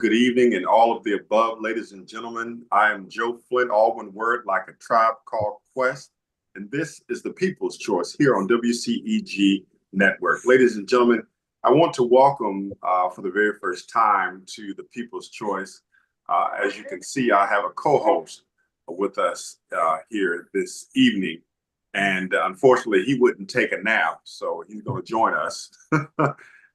Good evening and all of the above, ladies and gentlemen. I am Joe Flint, all one word, like a tribe called Quest. And this is the People's Choice here on WCEG Network. Ladies and gentlemen, I want to welcome for the very first time to the People's Choice. As you can see, I have a co-host with us here this evening. And unfortunately, he wouldn't take a nap, so he's going to join us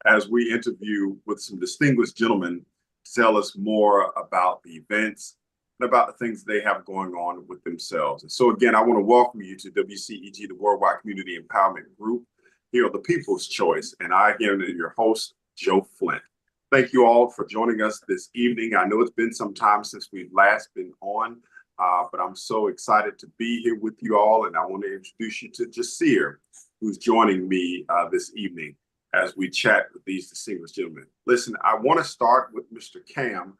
as we interview with some distinguished gentlemen to tell us more about the events and about the things they have going on with themselves. And so again, I want to welcome you to WCEG, the Worldwide Community Empowerment Group, here on the People's Choice. And I, again, am your host, Joe Flint. Thank you all for joining us this evening. I know it's been some time since we've last been on, but I'm so excited to be here with you all. And I want to introduce you to Jasir, who's joining me this evening as we chat with these distinguished gentlemen. Listen, I want to start with Mr. Cam,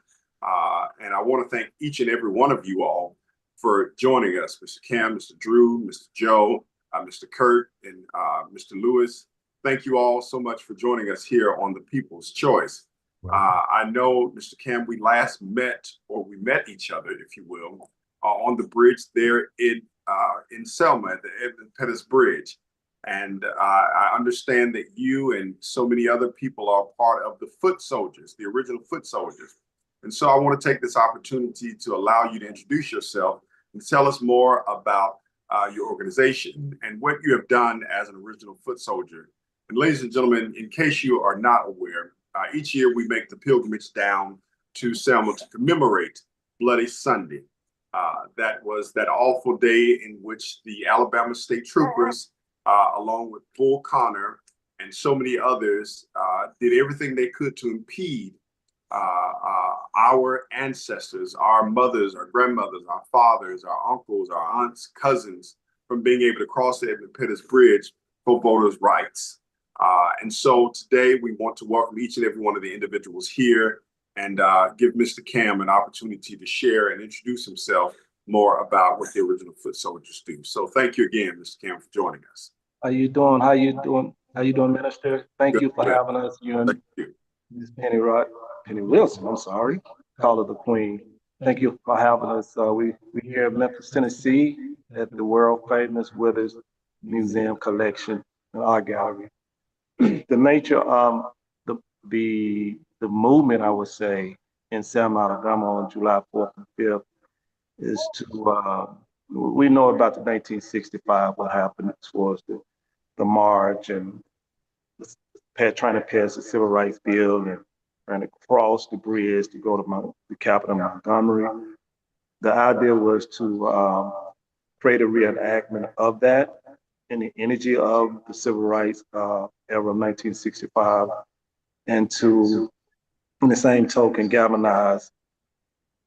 and I want to thank each and every one of you all for joining us. Mr. Cam, Mr. Drew, Mr. Joe, Mr. Kurt, and Mr. Lewis. Thank you all so much for joining us here on the People's Choice. I know, Mr. Cam, we last met, or we met each other, if you will, on the bridge there in Selma, at the Edmund Pettus Bridge. And I understand that you and so many other people are part of the foot soldiers, the original foot soldiers. And so I want to take this opportunity to allow you to introduce yourself and tell us more about your organization and what you have done as an original foot soldier. And ladies and gentlemen, in case you are not aware, each year we make the pilgrimage down to Selma to commemorate Bloody Sunday. That was that awful day in which the Alabama State Troopers, along with Bull Connor and so many others, did everything they could to impede our ancestors, our mothers, our grandmothers, our fathers, our uncles, our aunts, cousins, from being able to cross the Edmund Pettus Bridge for voters' rights. And so today we want to welcome each and every one of the individuals here and give Mr. Cam an opportunity to share and introduce himself more about what the original foot soldiers do. So thank you again, Mr. Cam, for joining us. How you doing? How you doing, Minister? Thank you for having us. You and Ms. Penny Wilson, I'm sorry, call her the Queen. Thank you for having us. We here in Memphis, Tennessee, at the world famous Withers Museum Collection and Art Gallery. The nature of the movement, I would say, in Selma, Alabama on July 4th and 5th is to we know about the 1965, what happened towards the march and trying to pass the Civil Rights Bill and trying to cross the bridge to go to the capital, Montgomery. The idea was to create a reenactment of that in the energy of the Civil Rights era of 1965, and to, in the same token, galvanize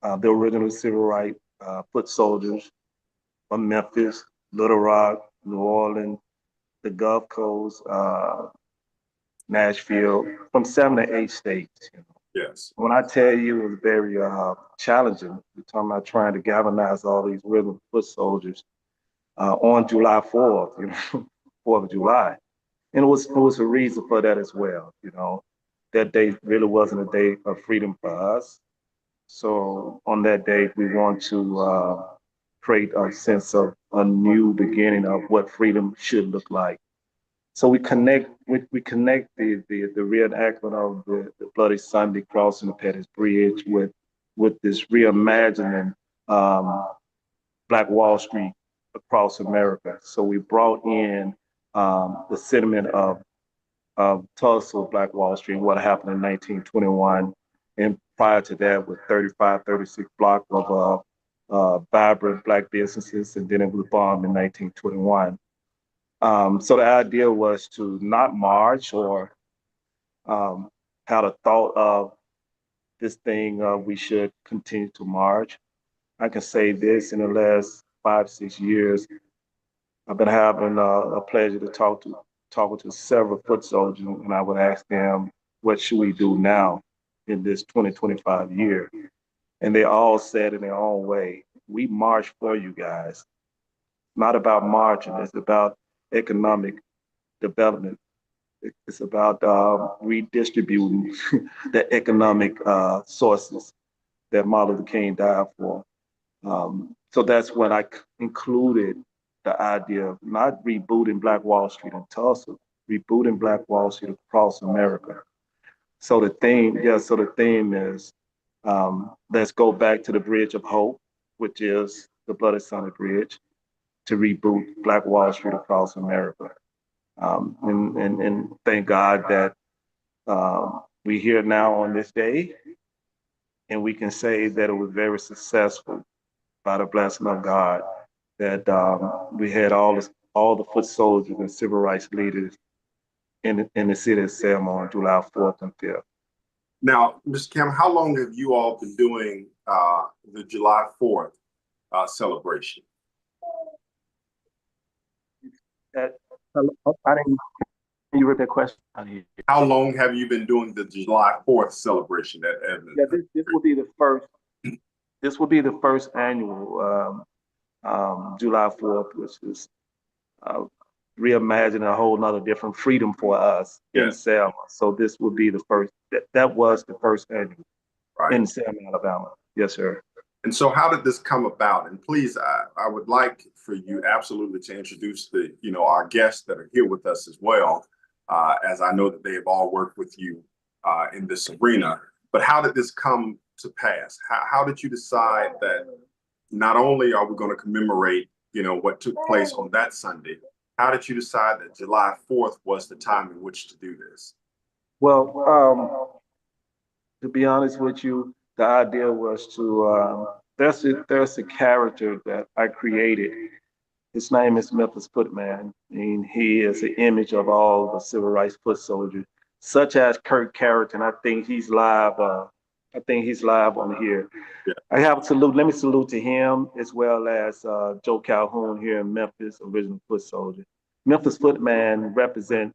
the original Civil Rights foot soldiers from Memphis, Little Rock, New Orleans, the Gulf Coast, Nashville, from 7 to 8 states. You know? Yes. When I tell you it was very challenging, we're talking about trying to galvanize all these rhythm foot soldiers on July 4th, you know, 4th of July. And it was a reason for that as well, you know. That day really wasn't a day of freedom for us. So on that day, we want to create a sense of a new beginning of what freedom should look like. So we connect the reenactment of the Bloody Sunday crossing the Pettus Bridge with this reimagining Black Wall Street across America. So we brought in the sentiment of Tulsa, Black Wall Street, what happened in 1921, and prior to that with 35, 36 blocks of vibrant Black businesses, and then it was bombed in 1921. So the idea was to not march or had a thought of this thing, we should continue to march. I can say this, in the last 5, 6 years, I've been having a pleasure to talking to several foot soldiers, and I would ask them, what should we do now in this 2025 year? And they all said in their own way, we march for you guys. Not about marching, it's about economic development It's about redistributing the economic sources that Martin Luther King died for. So that's when I included the idea of not rebooting Black Wall Street in Tulsa, rebooting Black Wall Street across America. So the theme is let's go back to the Bridge of Hope, which is the Bloody Sunday Bridge, to reboot Black Wall Street across America. And thank God that we're here now on this day, and we can say that it was very successful by the blessing of God, that we had all the foot soldiers and civil rights leaders in the city of Selma on July 4th and 5th. Now, Mr. Cam, how long have you all been doing the July 4th celebration? I didn't. Can you repeat that question? How long have you been doing the July 4th celebration at Evans? Yeah, this will be the first. This will be the first annual July 4th, which is reimagining a whole nother different freedom for us in Selma. So this will be the first. That was the first annual in Selma, Alabama. Yes, sir. And so how did this come about? And please, I would like for you absolutely to introduce our guests that are here with us as well, as I know that they have all worked with you in this arena. But how did this come to pass? How did you decide that not only are we going to commemorate, what took place on that Sunday, how did you decide that July 4th was the time in which to do this? Well, to be honest with you, the idea was to, there's a character that I created. His name is Memphis Footman, and he is an image of all the civil rights foot soldiers, such as Kirk Carrington. I think he's live. On here. Yeah. I have a salute. Let me salute to him as well as Joe Calhoun here in Memphis, original foot soldier. Memphis Footman represents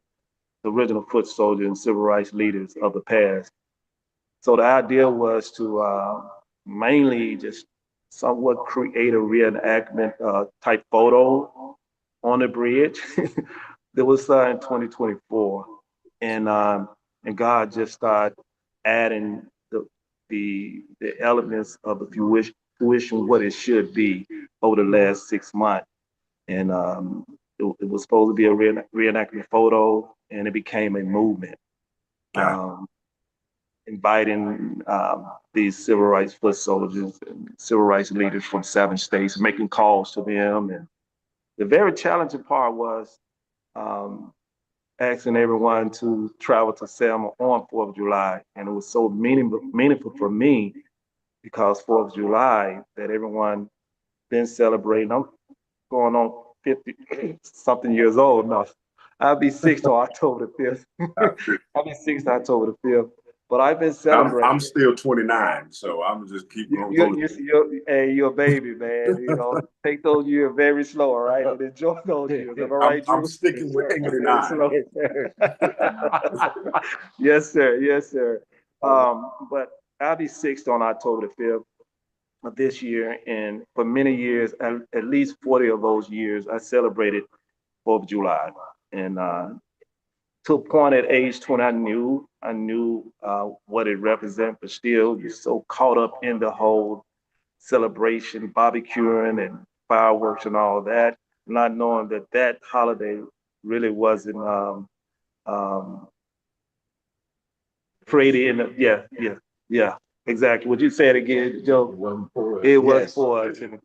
the original foot soldier and civil rights leaders of the past. So the idea was to mainly just somewhat create a reenactment type photo on the bridge. That was in 2024, and God just started adding the elements of the fruition what it should be over the last 6 months, and it was supposed to be a reenactment photo, and it became a movement. Inviting these civil rights foot soldiers and civil rights leaders from 7 states, making calls to them. And the very challenging part was asking everyone to travel to Selma on 4th of July. And it was so meaningful for me because 4th of July that everyone been celebrating. I'm going on 50 something years old now. I'll be 60 on October the 5th. I'll be 60 on October the 5th. But I've been celebrating. I'm still 29, so I'm just keep going. You're a baby, man. Take those years very slow, all right? And enjoy those years. Am I right, I'm sticking with 29. Yes, sir. Yes, sir. But I'll be 60 on October the 5th of this year. And for many years, at least 40 of those years, I celebrated 4th of July. And to a point at age 20, I knew what it represented, but still you're so caught up in the whole celebration, barbecuing and fireworks and all that, not knowing that holiday really wasn't created in exactly. Would you say it again, Joe? It was for us, and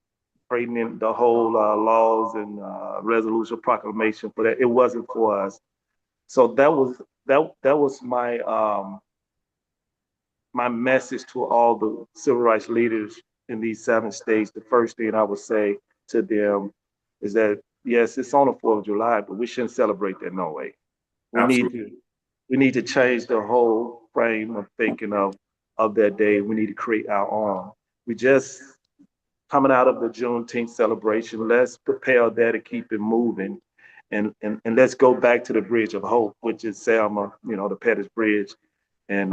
creating in the whole laws and resolution proclamation for that. It wasn't for us. So that was my my message to all the civil rights leaders in these 7 states. The first thing I would say to them is that yes, it's on the 4th of July, but we shouldn't celebrate that no way. We need to change the whole frame of thinking of that day. We need to create our own. We just coming out of the Juneteenth celebration. Let's prepare that to keep it moving. And let's go back to the Bridge of Hope, which is Selma, the Pettus Bridge, and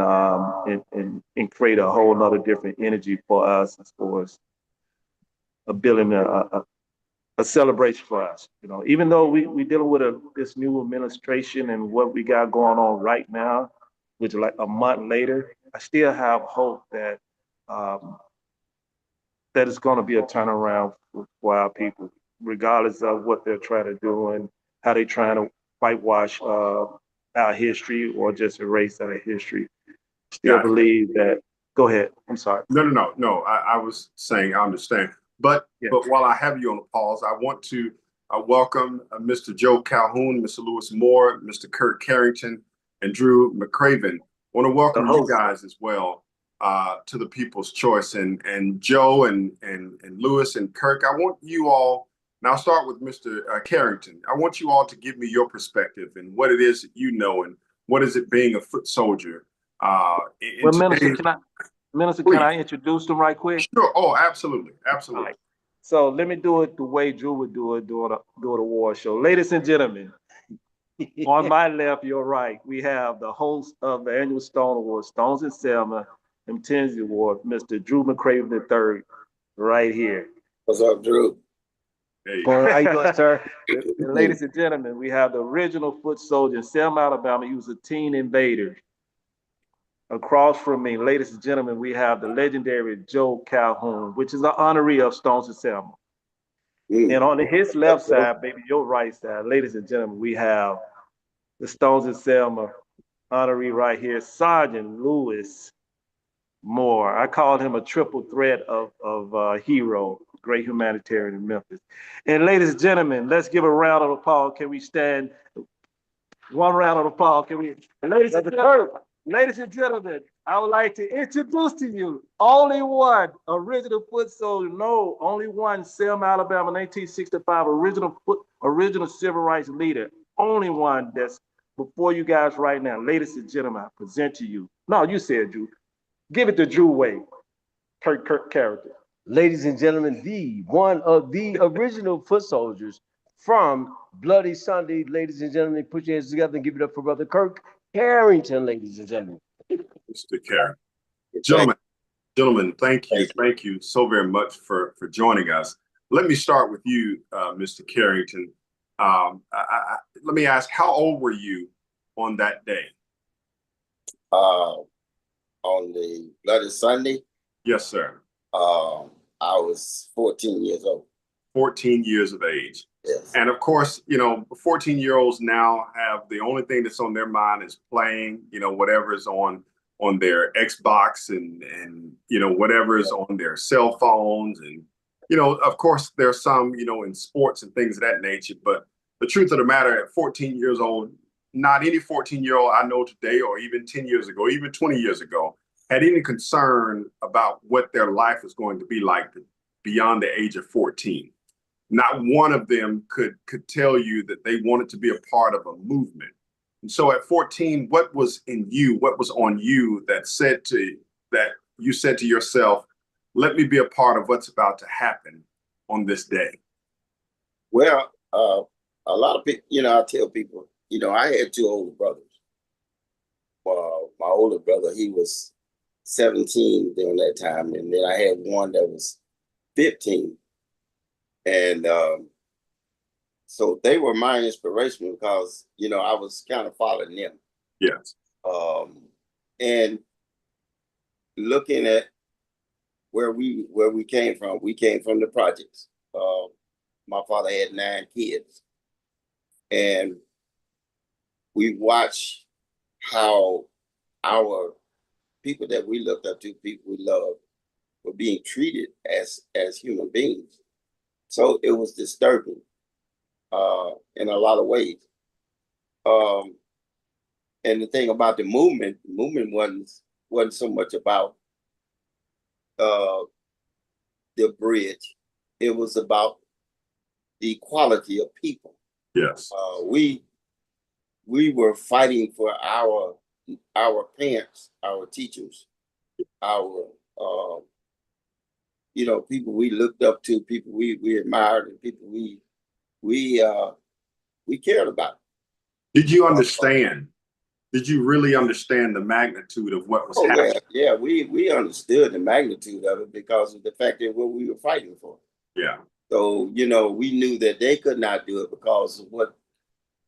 create a whole nother different energy for us as far as building a celebration for us. You know, even though we dealing with this new administration and what we got going on right now, which is like a month later, I still have hope that um, that it's going to be a turnaround for our people, regardless of what they're trying to do and how they're trying to whitewash our history or just erase our history. Still believe that. Go ahead. I'm sorry. No. I was saying I understand. But while I have you on the pause, I want to welcome Mr. Joe Calhoun, Mr. Lewis Moore, Mr. Kirk Carrington, and Drew McCraven. I want to welcome you guys as well to the People's Choice. And Joe and Lewis and Kirk, I want you all, and I'll start with Mr. Carrington. I want you all to give me your perspective and what it is that you know and what is it being a foot soldier. Minister, can I introduce them right quick? Sure. Oh, absolutely. Absolutely. Right. So let me do it the way Drew would do it during the award show. Ladies and gentlemen, on my left, your right, we have the host of the annual Stone Award, Stones in Selma, Mtenzi Award, Mr. Drew McCraven III, right here. What's up, Drew? Hey. How you doing, sir? And ladies and gentlemen, we have the original foot soldier in Selma, Alabama. He was a teen invader. Across from me, ladies and gentlemen, we have the legendary Joe Calhoun, which is an honoree of Stones in Selma. And on his left side, baby, your right side, ladies and gentlemen, we have the Stones in Selma honoree right here, Sergeant Lewis Moore. I called him a triple threat of hero, great humanitarian in Memphis. And ladies and gentlemen, let's give a round of applause. Can we stand? One round of applause. Can we? Ladies and gentlemen, I would like to introduce to you only one original foot soldier. No, only one, Selma, Alabama, 1965, original civil rights leader. Only one that's before you guys right now. Ladies and gentlemen, I present to you. No, you said Drew. Give it to Drew Wade. Kirk Carrington. Ladies and gentlemen, one of the original foot soldiers from Bloody Sunday. Ladies and gentlemen, put your hands together and give it up for Brother Kirk Carrington, ladies and gentlemen. Mr. Carrington. Gentlemen, thank you so very much for joining us. Let me start with you, Mr. Carrington. Let me ask, how old were you on that day? On the Bloody Sunday? Yes, sir. I was 14 years old. 14 years of age. Yes. And of course, 14-year-olds now have the only thing that's on their mind is playing, whatever is on their Xbox and whatever is on their cell phones. And, of course, there's some, in sports and things of that nature. But the truth of the matter, at 14 years old, not any 14-year-old I know today or even 10 years ago, even 20 years ago, had any concern about what their life is going to be like beyond the age of 14. Not one of them could tell you that they wanted to be a part of a movement. And so at 14, what was in you, what was on you that you said to yourself, let me be a part of what's about to happen on this day? Well, a lot of people, I tell people, I had two older brothers. My older brother, he was 17 during that time. And then I had one that was 15. And so they were my inspiration because, I was kind of following them. Yes. And looking at where we came from the projects. My father had 9 kids. And we watched how our people that we looked up to, people we loved, were being treated as human beings. So it was disturbing in a lot of ways. And the thing about the movement wasn't so much about the bridge. It was about the equality of people. Yes. We were fighting for our parents, our teachers, our people we looked up to, people we admired, and people we cared about. Did you understand? Did you really understand the magnitude of what was happening? Yeah, we understood the magnitude of it because of the fact that what we were fighting for. Yeah. So, you know, we knew that they could not do it because of what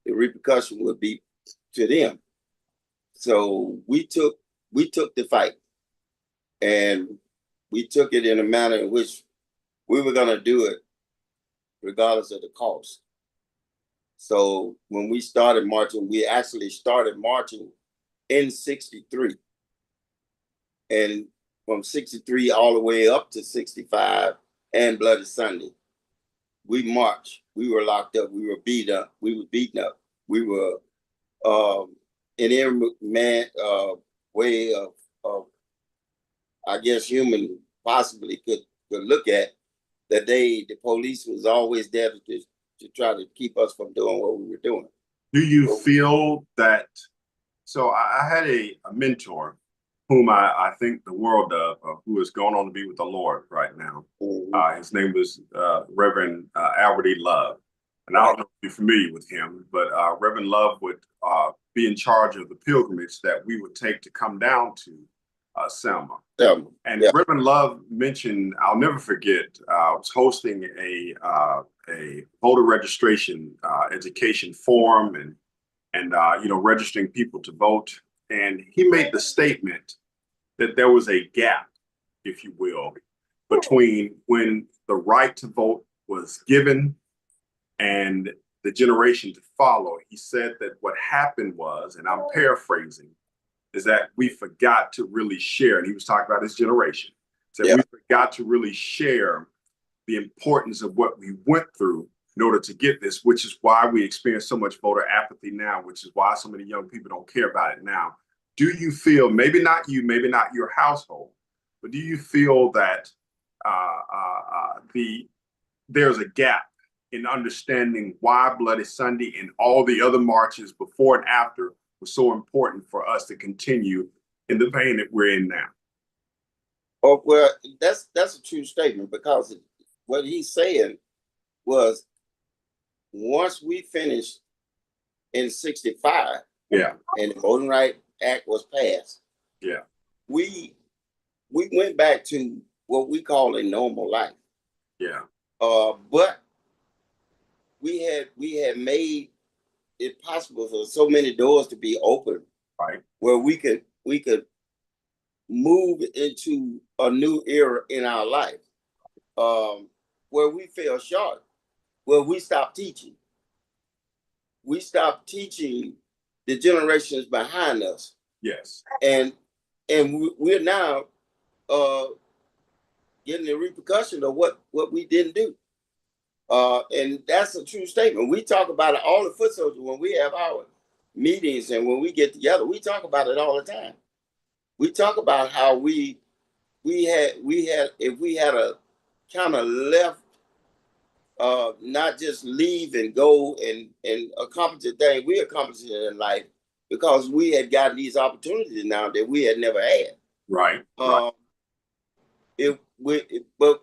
the repercussion would be to them. So we took the fight, and we took it in a manner in which we were going to do it regardless of the cost. So when we started marching, we actually started marching in 63. And from 63 all the way up to 65 and Bloody Sunday, we marched. We were locked up. We were beat up. We were beaten up. We were in every way of, I guess, human possibly could look at, that the police was always there to try to keep us from doing what we were doing. Do you feel that? So I had a mentor whom I think the world of, who is going on to be with the Lord right now. Mm-hmm. His name was Reverend Albert E. Love. And I don't know if you're familiar with him, but Reverend Love would be in charge of the pilgrimage that we would take to come down to Selma. And yeah. Reverend Love mentioned, I'll never forget, I was hosting a voter registration education forum and you know, registering people to vote. And he made the statement that there was a gap, if you will, between when the right to vote was given and the generation to follow. He said that what happened was, and I'm paraphrasing, is that we forgot to really share. And he was talking about his generation. He said we forgot to really share the importance of what we went through in order to get this, which is why we experience so much voter apathy now, which is why so many young people don't care about it now. Do you feel, maybe not you, maybe not your household, but do you feel that there's a gap in understanding why Bloody Sunday and all the other marches before and after was so important for us to continue in the vein that we're in now? Oh, well, that's a true statement, because what he's saying was, once we finished in 65, yeah, and the Voting Rights Act was passed, yeah, we went back to what we call a normal life. Yeah. But we had made it possible for so many doors to be open, right, where we could move into a new era in our life, where we fell short, where we stopped teaching. We stopped teaching the generations behind us. Yes. And we're now getting the repercussion of what we didn't do. And that's a true statement. We talk about it, all the foot soldiers, when we have our meetings and when we get together, we talk about it all the time. We talk about how we had if we had a kind of left, not just leave and go and accomplish a thing, we accomplished it in life because we had gotten these opportunities now that we had never had. Right. But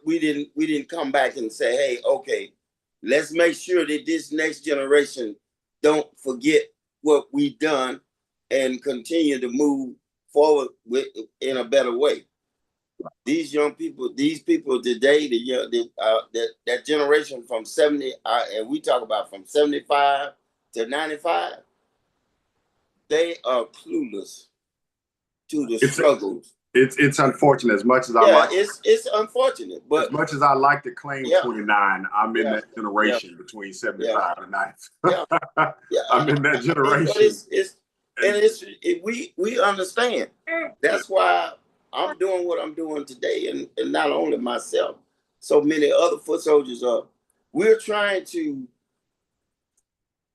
we didn't come back and say, hey, okay, let's make sure that this next generation don't forget what we've done and continue to move forward in a better way. These young people, these people today, that generation from 70, and we talk about from 75 to 95, they are clueless to the struggles. It's unfortunate, as much as I like. It's unfortunate, but as much as I like to claim 29, I'm in that generation between 75 and 90. I'm in that generation. We understand. That's why I'm doing what I'm doing today, and not only myself, so many other foot soldiers are. We're trying to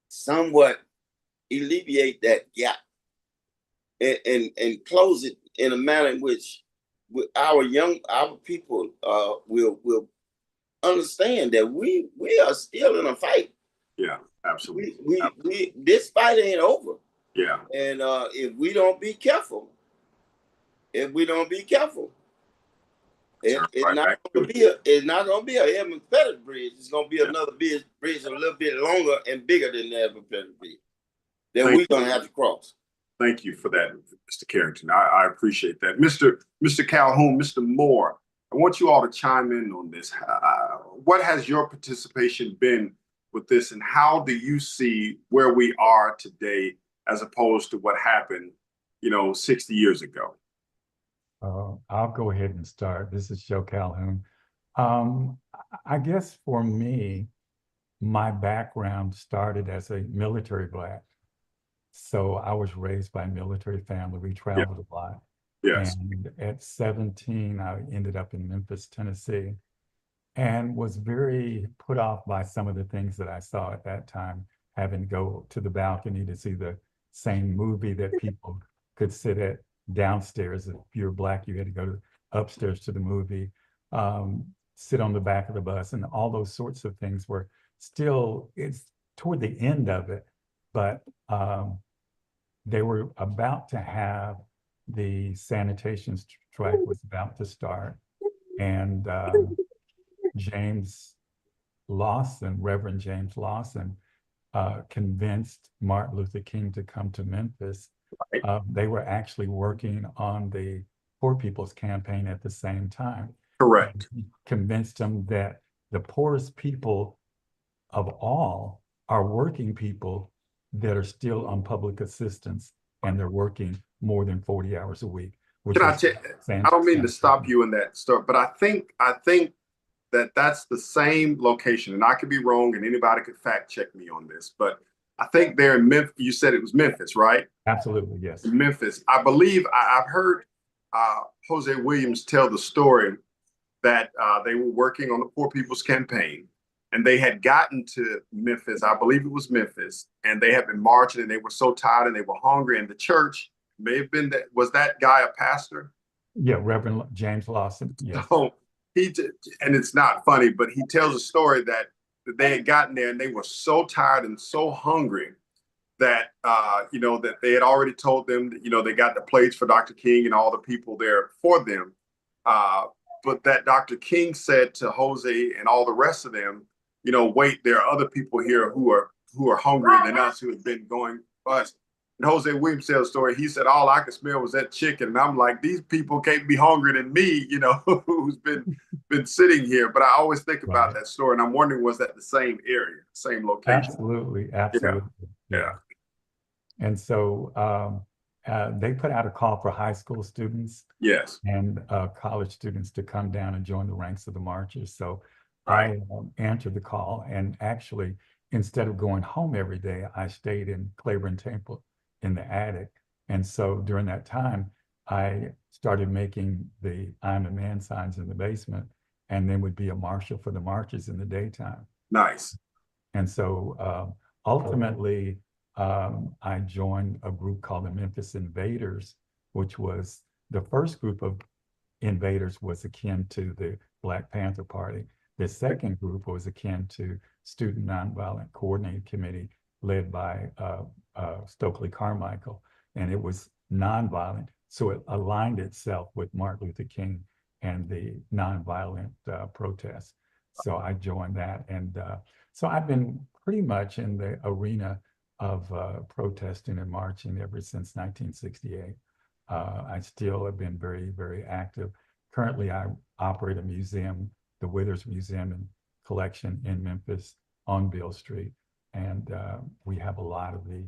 somewhat alleviate that gap and close it in a manner in which our people will understand that we are still in a fight. Yeah, absolutely. This fight ain't over. Yeah. And if we don't be careful, it's not gonna be a Edmund Pettit bridge. It's gonna be another bridge a little bit longer and bigger than the Edmund Pettit bridge that we're gonna have to cross. Thank you for that, Mr. Carrington. I appreciate that. Mr. Calhoun, Mr. Moore, I want you all to chime in on this. What has your participation been with this, and how do you see where we are today as opposed to what happened, 60 years ago? I'll go ahead and start. This is Joe Calhoun. I guess for me, my background started as a military Black. So I was raised by a military family. We traveled a lot. Yes. And at 17, I ended up in Memphis, Tennessee, and was very put off by some of the things that I saw at that time, having to go to the balcony to see the same movie that people could sit at downstairs. If you're Black, you had to go upstairs to the movie, sit on the back of the bus, and all those sorts of things were still, it's toward the end of it, but they were about to have the sanitation strike was about to start. And James Lawson, Reverend James Lawson, convinced Martin Luther King to come to Memphis. They were actually working on the Poor People's Campaign at the same time. Correct. He convinced them that the poorest people of all are working people that are still on public assistance, and they're working more than 40 hours a week. Can I don't mean to stop you in that story, but I think that that's the same location, and I could be wrong, and anybody could fact check me on this, but I think they're in Memphis. You said it was Memphis, right? Absolutely, yes. Memphis. I believe I've heard Jose Williams tell the story that they were working on the Poor People's Campaign, and they had gotten to Memphis. I believe it was Memphis, and they had been marching, and they were so tired and they were hungry, and the church may have been that. Was that guy a pastor? Yeah, Reverend James Lawson. Yes. So and it's not funny, but he tells a story that they had gotten there and they were so tired and so hungry that that they had already told them that they got the plates for Dr. King and all the people there for them, but that Dr. King said to Jose and all the rest of them, wait, there are other people here who are hungrier than us, who have been going us. And Jose Williams tells a story. He said, all I could smell was that chicken. And I'm like, these people can't be hungrier than me, who's been sitting here. But I always think about that story. And I'm wondering, was that the same area, same location? Absolutely. Yeah. And so they put out a call for high school students, yes, and college students to come down and join the ranks of the marchers. So right. I answered the call, and actually, instead of going home every day, I stayed in Claiborne Temple in the attic. And so during that time, I started making the I'm a Man signs in the basement, and then would be a marshal for the marches in the daytime. Nice. And so ultimately, I joined a group called the Memphis Invaders, which was the first group of invaders was akin to the Black Panther Party. The second group was akin to Student Nonviolent Coordinating Committee, led by Stokely Carmichael, and it was nonviolent. So it aligned itself with Martin Luther King and the nonviolent protests. So I joined that, and so I've been pretty much in the arena of protesting and marching ever since 1968. I still have been very, very active. Currently, I operate a museum, the Withers Museum and Collection in Memphis on Beale Street. And we have a lot of the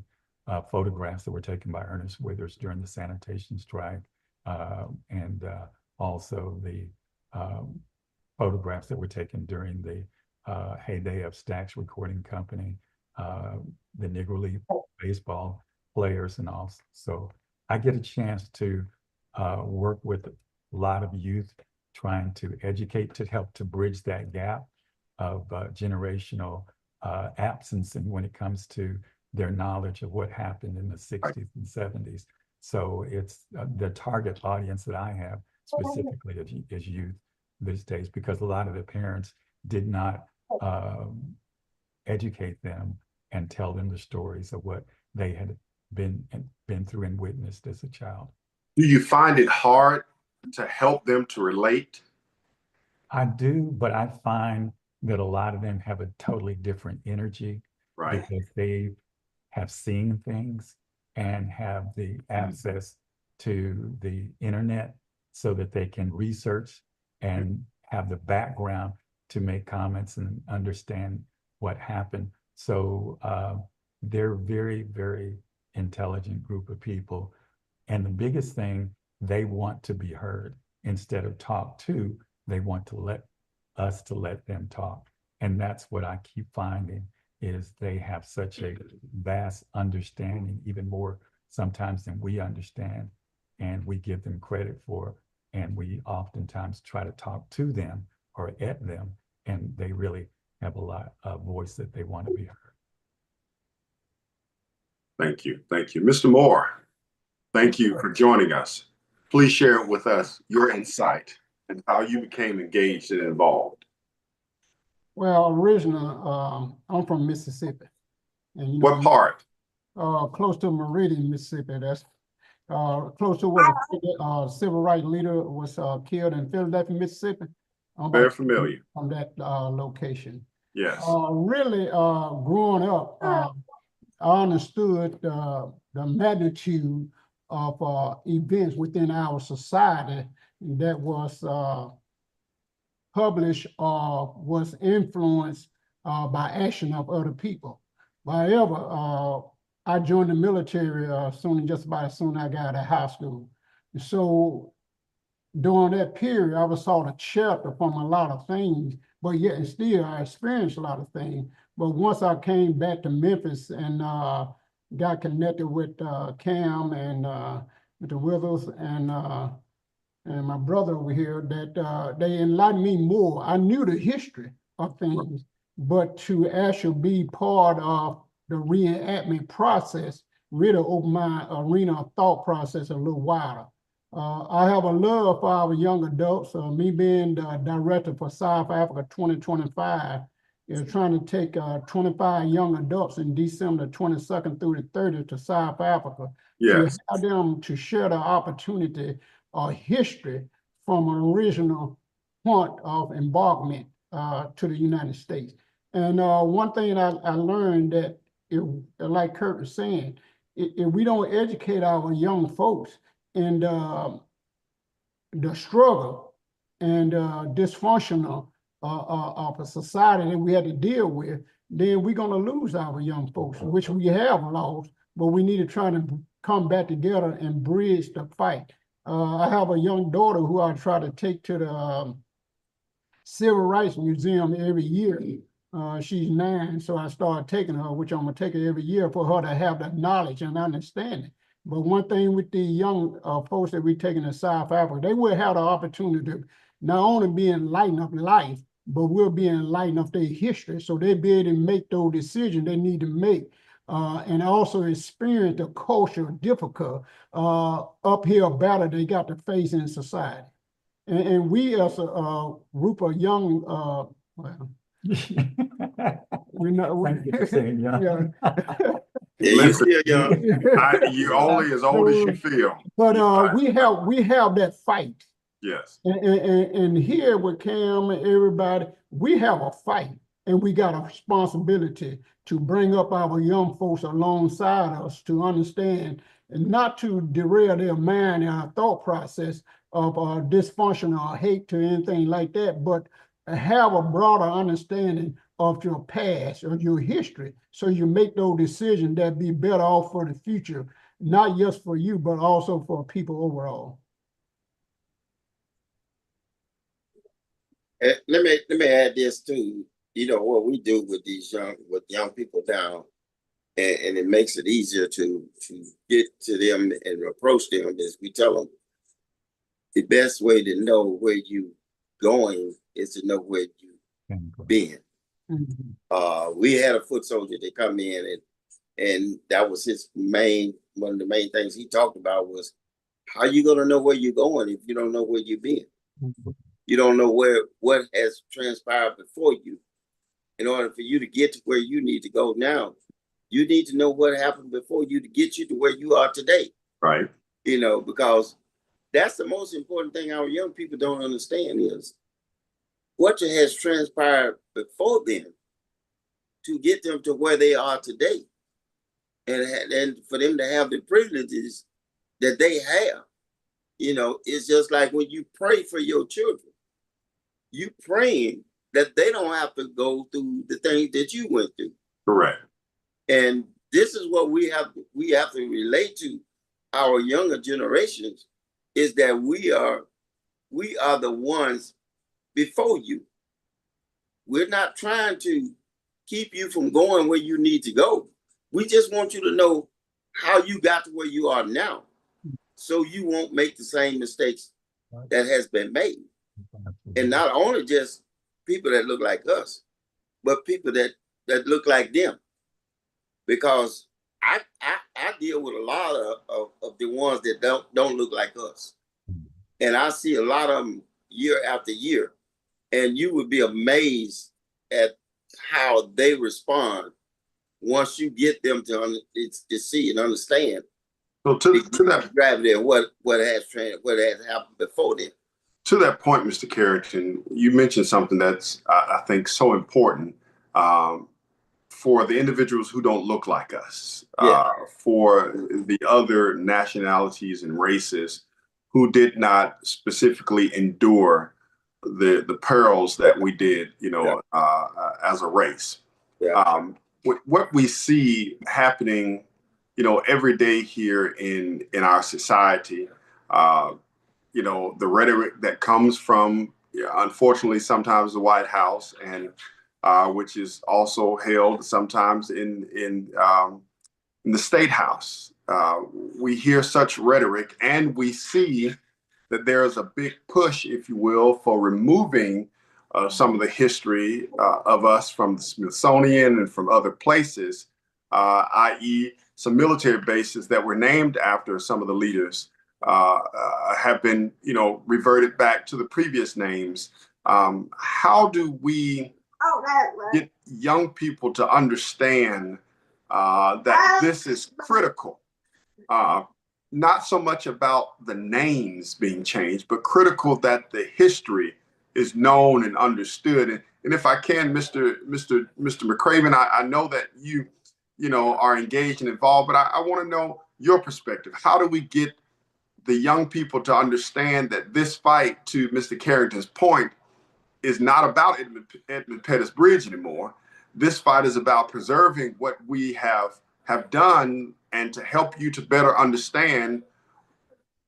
photographs that were taken by Ernest Withers during the sanitation strike, and also the photographs that were taken during the heyday of Stax Recording Company, the Negro League baseball players and all. So I get a chance to work with a lot of youth, trying to educate, to help to bridge that gap of generational absence, and when it comes to their knowledge of what happened in the 60s and 70s. So it's the target audience that I have specifically is youth these days, because a lot of the parents did not educate them and tell them the stories of what they had been through and witnessed as a child. Do you find it hard to help them to relate? I do, but I find that a lot of them have a totally different energy, right? Because they have seen things and have the access to the internet so that they can research and have the background to make comments and understand what happened. So they're very, very intelligent group of people. And the biggest thing, they want to be heard. Instead of talk to, they want to let them talk. And that's what I keep finding, is they have such a vast understanding, even more sometimes than we understand, and we give them credit for, and we oftentimes try to talk to them or at them, and they really have a lot of voice that they want to be heard. Thank you. Thank you. Mr. Moore, thank you for joining us. Please share with us your insight and how you became engaged and involved. Well, originally, I'm from Mississippi. And, What part? Close to Meridian, Mississippi. That's close to where the civil rights leader was killed in Philadelphia, Mississippi. Very familiar. From that location. Yes. Really, growing up, I understood the magnitude of events within our society that was published or was influenced by action of other people. However, I joined the military just about as soon as I got out of high school. So during that period, I was sort of sheltered from a lot of things, but yet and still I experienced a lot of things. But once I came back to Memphis and got connected with Cam and the Withers and my brother over here, that they enlightened me more. I knew the history of things, but to actually be part of the reenactment process really opened my arena of thought process a little wider. I have a love for our young adults. Me being the director for South Africa 2025 is trying to take 25 young adults in December 22nd through the 30th to South Africa. Yes. To have them to share the opportunity or history from an original point of embarkment to the United States. And one thing I learned that, like Kirk was saying, if we don't educate our young folks in the struggle and dysfunctional of a society that we had to deal with, then we're going to lose our young folks, which we have lost, but we need to try to come back together and bridge the fight. I have a young daughter who I try to take to the Civil Rights Museum every year. She's 9, so I started taking her, which I'm going to take her every year for her to have that knowledge and understanding. But one thing with the young folks that we're taking to South Africa, they will have the opportunity to not only be enlightened of life, but will be enlightened of their history, so they'll be able to make those decisions they need to make. And also experience the culture difficult uphill battle they got to face in society. And we as a group of young, we're not. Thank you for saying young. Yeah. Listen, young. you're only as old as you feel. But we have that fight. Yes. And here with Cam and everybody, we have a fight, and we got a responsibility to bring up our young folks alongside us to understand and not to derail their mind and our thought process of dysfunction or hate to anything like that, but have a broader understanding of your past or your history, so you make those decisions that be better off for the future, not just for you, but also for people overall. Let me add this too. You know what we do with these young people down, and it makes it easier to get to them and approach them, is we tell them the best way to know where you going is to know where you been. Mm-hmm. We had a foot soldier that come in, and that was one of the main things he talked about was, how you gonna know where you're going if you don't know where you've been? Mm-hmm. You don't know what has transpired before you. In order for you to get to where you need to go now, you need to know what happened before you to get you to where you are today. Right. You know, because that's the most important thing our young people don't understand is what has transpired before them to get them to where they are today. And for them to have the privileges that they have, you know, it's just like when you pray for your children. you praying that they don't have to go through the things that you went through. Correct. And this is what we have to relate to our younger generations, is that we are the ones before you. We're not trying to keep you from going where you need to go. We just want you to know how you got to where you are now, so you won't make the same mistakes that has been made. And not only just people that look like us, but people that look like them. Because I deal with a lot of the ones that don't look like us. And I see a lot of them year after year. And you would be amazed at how they respond once you get them to see and understand. So to that gravity of what has happened before then. To that point, Mr. Carrington, you mentioned something that's I think so important for the individuals who don't look like us, for the other nationalities and races who did not specifically endure the perils that we did, as a race. Yeah. What we see happening, every day here in our society, the rhetoric that comes from, unfortunately, sometimes the White House, and which is also held sometimes in the State House. We hear such rhetoric, and we see that there is a big push, if you will, for removing some of the history of us from the Smithsonian and from other places, i.e. some military bases that were named after some of the leaders have been, reverted back to the previous names. How do we get young people to understand that this is critical? Not so much about the names being changed, but critical that the history is known and understood. And if I can, Mr. McCraven, I know that you are engaged and involved, but I want to know your perspective. How do we get the young people to understand that this fight, to Mr. Carrington's point, is not about Edmund Pettus Bridge anymore? This fight is about preserving what we have done, and to help you to better understand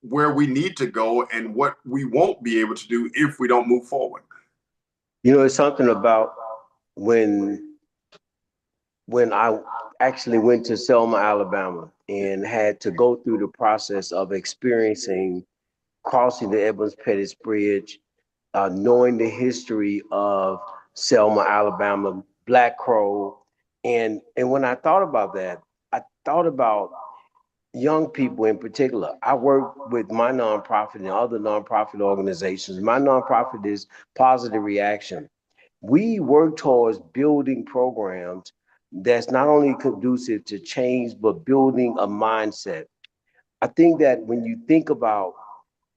where we need to go and what we won't be able to do if we don't move forward. It's something about when I actually went to Selma, Alabama, and had to go through the process of experiencing crossing the Edmund Pettus Bridge, knowing the history of Selma, Alabama, Black Crow. And when I thought about that, I thought about young people in particular. I work with my nonprofit and other nonprofit organizations. My nonprofit is Positive Reaction. We work towards building programs that's not only conducive to change, but building a mindset. I think that when you think about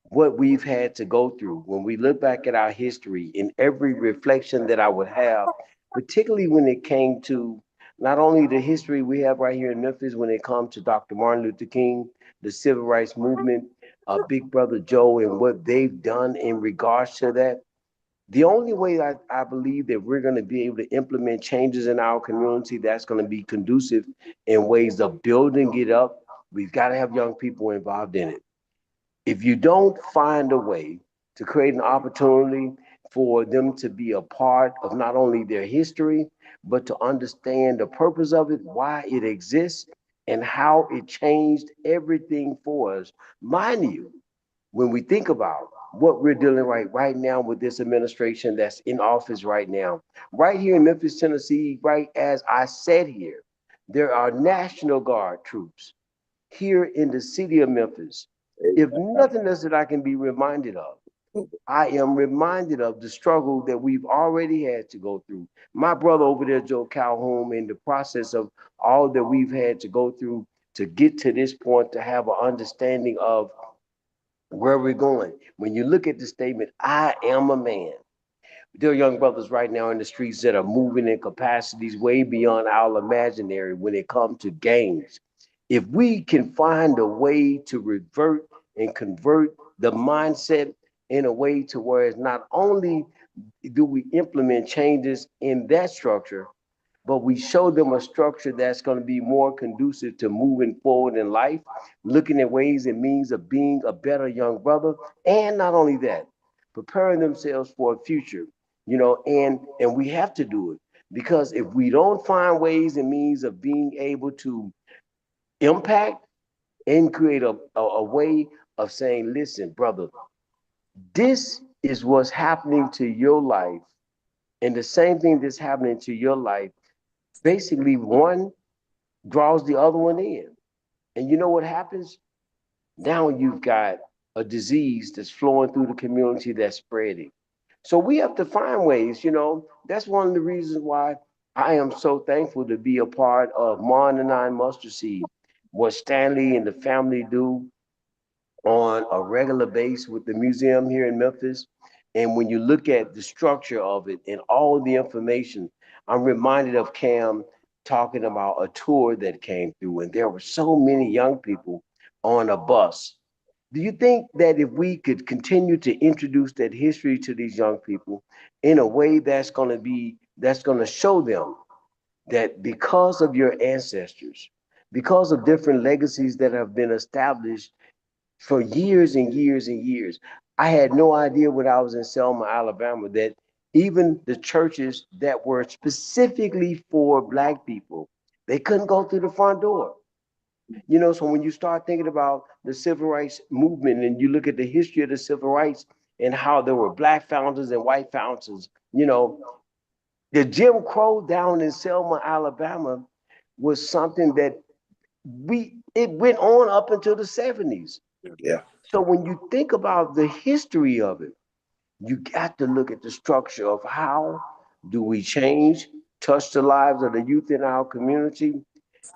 what we've had to go through, when we look back at our history, in every reflection that I would have, particularly when it came to not only the history we have right here in Memphis, when it comes to Dr. Martin Luther King, the civil rights movement, Big Brother Joe, and what they've done in regards to that. The only way I believe that we're going to be able to implement changes in our community that's going to be conducive in ways of building it up, we've got to have young people involved in it. If you don't find a way to create an opportunity for them to be a part of not only their history, but to understand the purpose of it, why it exists, and how it changed everything for us. Mind you, when we think about what we're dealing right now with this administration that's in office right now, right here in Memphis, Tennessee, right as I said here, there are National Guard troops here in the city of Memphis. If nothing else that I can be reminded of, I am reminded of the struggle that we've already had to go through. My brother over there, Joe Calhoun, in the process of all that we've had to go through to get to this point, to have an understanding of where we're going. When you look at the statement, I am a man. There are young brothers right now in the streets that are moving in capacities way beyond our imaginary when it comes to gangs. If we can find a way to revert and convert the mindset in a way to where it's not only do we implement changes in that structure, but we show them a structure that's going to be more conducive to moving forward in life, looking at ways and means of being a better young brother, and not only that, preparing themselves for a future, and we have to do it because if we don't find ways and means of being able to impact and create a way of saying, listen, brother, this is what's happening to your life, and the same thing that's happening to your life, basically one draws the other one in. And you know what happens? Now you've got a disease that's flowing through the community that's spreading. So we have to find ways, that's one of the reasons why I am so thankful to be a part of Mon and I Mustard Seed, what Stanley and the family do on a regular basis with the museum here in Memphis. And when you look at the structure of it and all the information, I'm reminded of Cam talking about a tour that came through, and there were so many young people on a bus. Do you think that if we could continue to introduce that history to these young people in a way that's going to show them that because of your ancestors, because of different legacies that have been established for years and years and years. I had no idea when I was in Selma, Alabama, that even the churches that were specifically for Black people, they couldn't go through the front door. So when you start thinking about the civil rights movement and you look at the history of the civil rights and how there were Black founders and white founders, the Jim Crow down in Selma, Alabama was something that it went on up until the 70s. Yeah. So when you think about the history of it, you got to look at the structure of how do we change, touch the lives of the youth in our community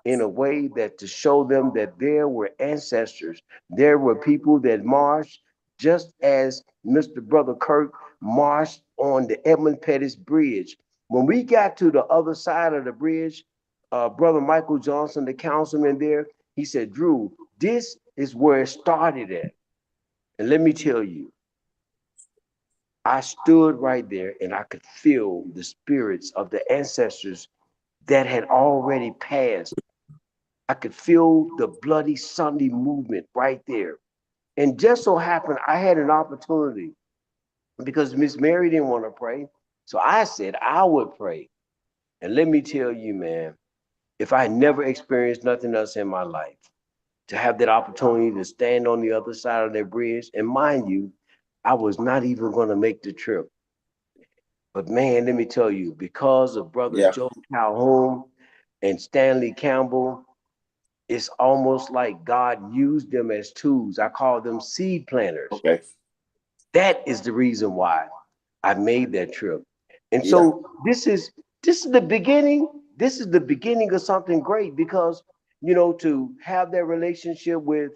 in a way that to show them that there were ancestors, there were people that marched, just as Mr. Brother Kirk marched on the Edmund Pettus Bridge. When we got to the other side of the bridge, Brother Michael Johnson, the councilman there, he said, Drew, this is where it started at. And let me tell you, I stood right there and I could feel the spirits of the ancestors that had already passed. I could feel the Bloody Sunday movement right there. And just so happened, I had an opportunity because Miss Mary didn't want to pray. So I said I would pray. And let me tell you, man, if I never experienced nothing else in my life, to have that opportunity to stand on the other side of that bridge, and mind you, I was not even going to make the trip. But man, let me tell you, because of Brother Joe Calhoun and Stanley Campbell, it's almost like God used them as tools. I call them seed planters. Okay. That is the reason why I made that trip. And so this is the beginning. This is the beginning of something great because, to have that relationship with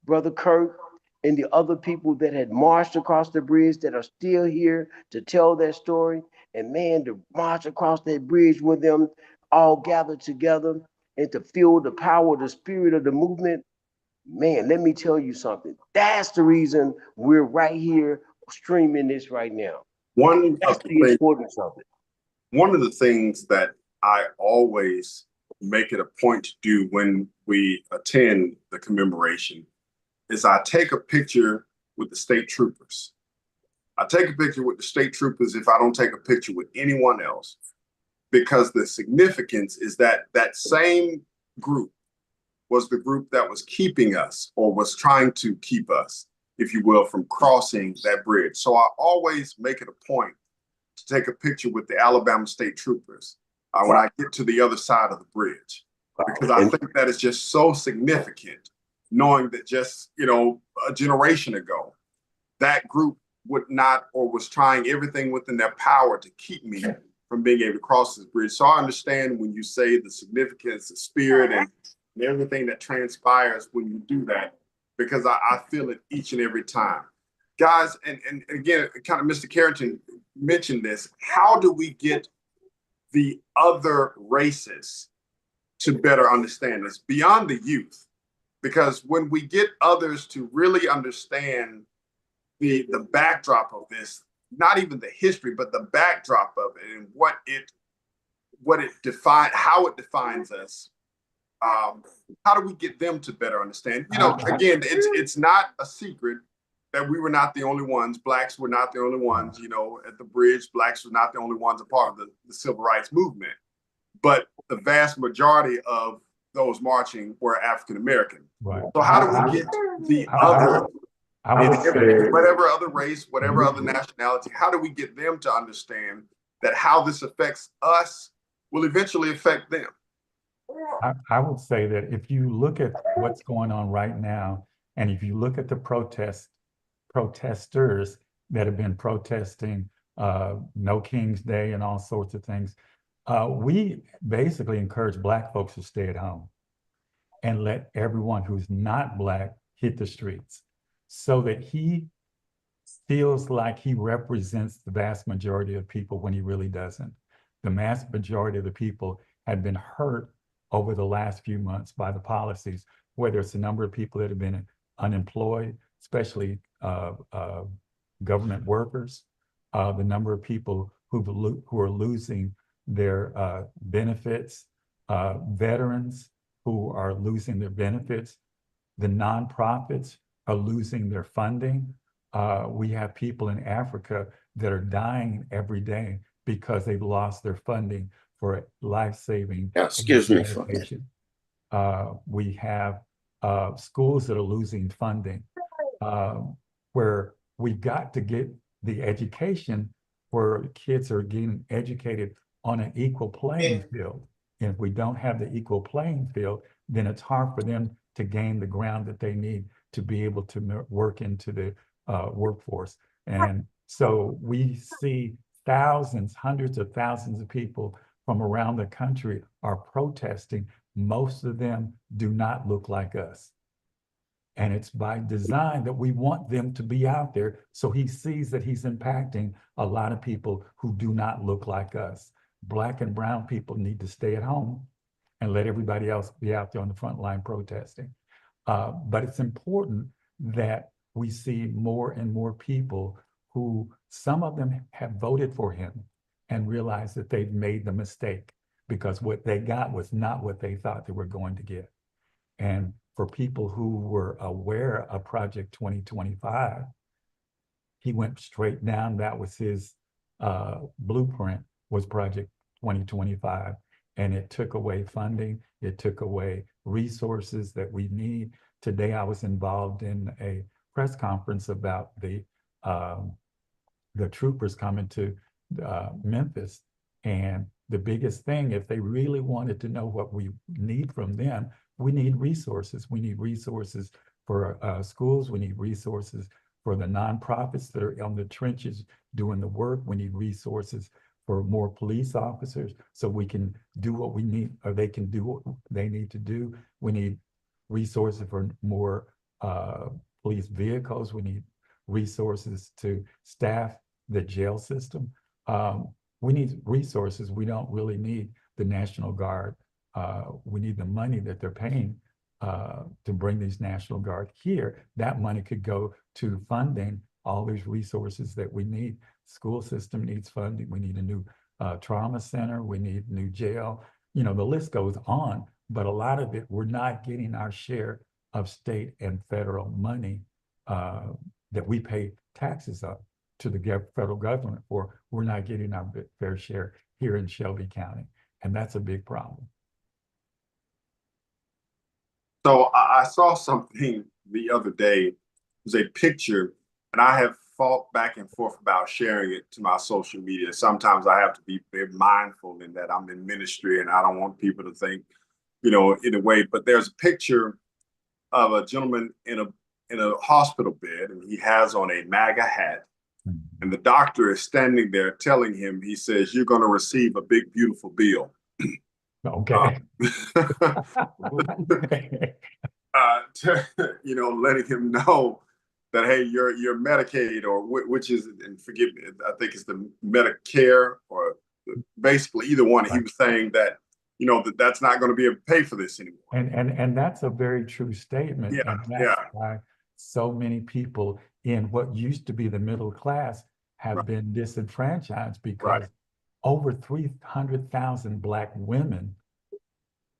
Brother Kirk and the other people that had marched across the bridge that are still here to tell their story. And man, to march across that bridge with them all gathered together and to feel the power, the spirit of the movement. Man, let me tell you something. That's the reason we're right here streaming this right now. That's the importance of it. One of the things that I always make it a point to do when we attend the commemoration is I take a picture with the state troopers. I take a picture with the state troopers if I don't take a picture with anyone else, because the significance is that that same group was the group that was keeping us or was trying to keep us, if you will, from crossing that bridge. So I always make it a point to take a picture with the Alabama State Troopers when I get to the other side of the bridge, because I think that is just so significant, knowing that just, a generation ago, that group would not or was trying everything within their power to keep me from being able to cross this bridge. So I understand when you say the significance, the spirit, and everything that transpires when you do that, because I feel it each and every time. Guys, and again, kind of Mr. Carrington mentioned this, how do we get the other races to better understand this beyond the youth? Because when we get others to really understand the backdrop of this, not even the history, but the backdrop of it and what it defines, how it defines us. How do we get them to better understand? You know, again, it's not a secret that we were not the only ones. Blacks were not the only ones, you know, at the bridge. Blacks were not the only ones a part of the civil rights movement. But the vast majority of those marching were African American. Right. So how do we get the other, whatever other race, whatever other nationality, how do we get them to understand that how this affects us will eventually affect them? I would say that if you look at what's going on right now, and if you look at the protesters that have been protesting No King's Day and all sorts of things, we basically encourage Black folks to stay at home and let everyone who's not Black hit the streets so that he feels like he represents the vast majority of people when he really doesn't. The mass majority of the people have been hurt over the last few months by the policies, whether it's the number of people that have been unemployed, especially government workers, the number of people who are losing their benefits, veterans who are losing their benefits, the nonprofits are losing their funding. We have people in Africa that are dying every day because they've lost their funding for life-saving medication. We have schools that are losing funding, where we've got to get the education where kids are getting educated on an equal playing field. And if we don't have the equal playing field, then it's hard for them to gain the ground that they need to be able to work into the workforce. And so we see thousands, hundreds of thousands of people from around the country are protesting. Most of them do not look like us. And it's by design that we want them to be out there so he sees that he's impacting a lot of people who do not look like us. Black and brown people need to stay at home and let everybody else be out there on the front line protesting. But it's important that we see more and more people who, some of them have voted for him and realize that they've made the mistake because what they got was not what they thought they were going to get. And for people who were aware of Project 2025, he went straight down. That was his blueprint, was Project 2025. And it took away funding. It took away resources that we need. Today, I was involved in a press conference about the troopers coming to Memphis. And the biggest thing, if they really wanted to know what we need from them, we need resources. We need resources for schools. We need resources for the nonprofits that are on the trenches doing the work. We need resources for more police officers so we can do what we need, or they can do what they need to do. We need resources for more police vehicles. We need resources to staff the jail system. We need resources. We don't really need the National Guard. We need the money that they're paying to bring these National Guard here. That money could go to funding all these resources that we need. School system needs funding. We need a new trauma center. We need new jail. You know, the list goes on, but a lot of it, we're not getting our share of state and federal money that we pay taxes up to the federal government for. We're not getting our fair share here in Shelby County. And that's a big problem. So I saw something the other day. It was a picture, and I have fought back and forth about sharing it to my social media. Sometimes I have to be very mindful in that I'm in ministry and I don't want people to think, you know, in a way. But there's a picture of a gentleman in a hospital bed, and he has on a MAGA hat. And the doctor is standing there telling him, he says, "You're going to receive a big, beautiful bill." Okay. You know, letting him know that, hey, your Medicaid, or which is, and forgive me, I think it's the Medicare, or basically either one. He was saying that, you know, that's not going to be able to pay for this anymore. And that's a very true statement. Yeah, and that's why so many people in what used to be the middle class have been disenfranchised because Right. over 300,000 Black women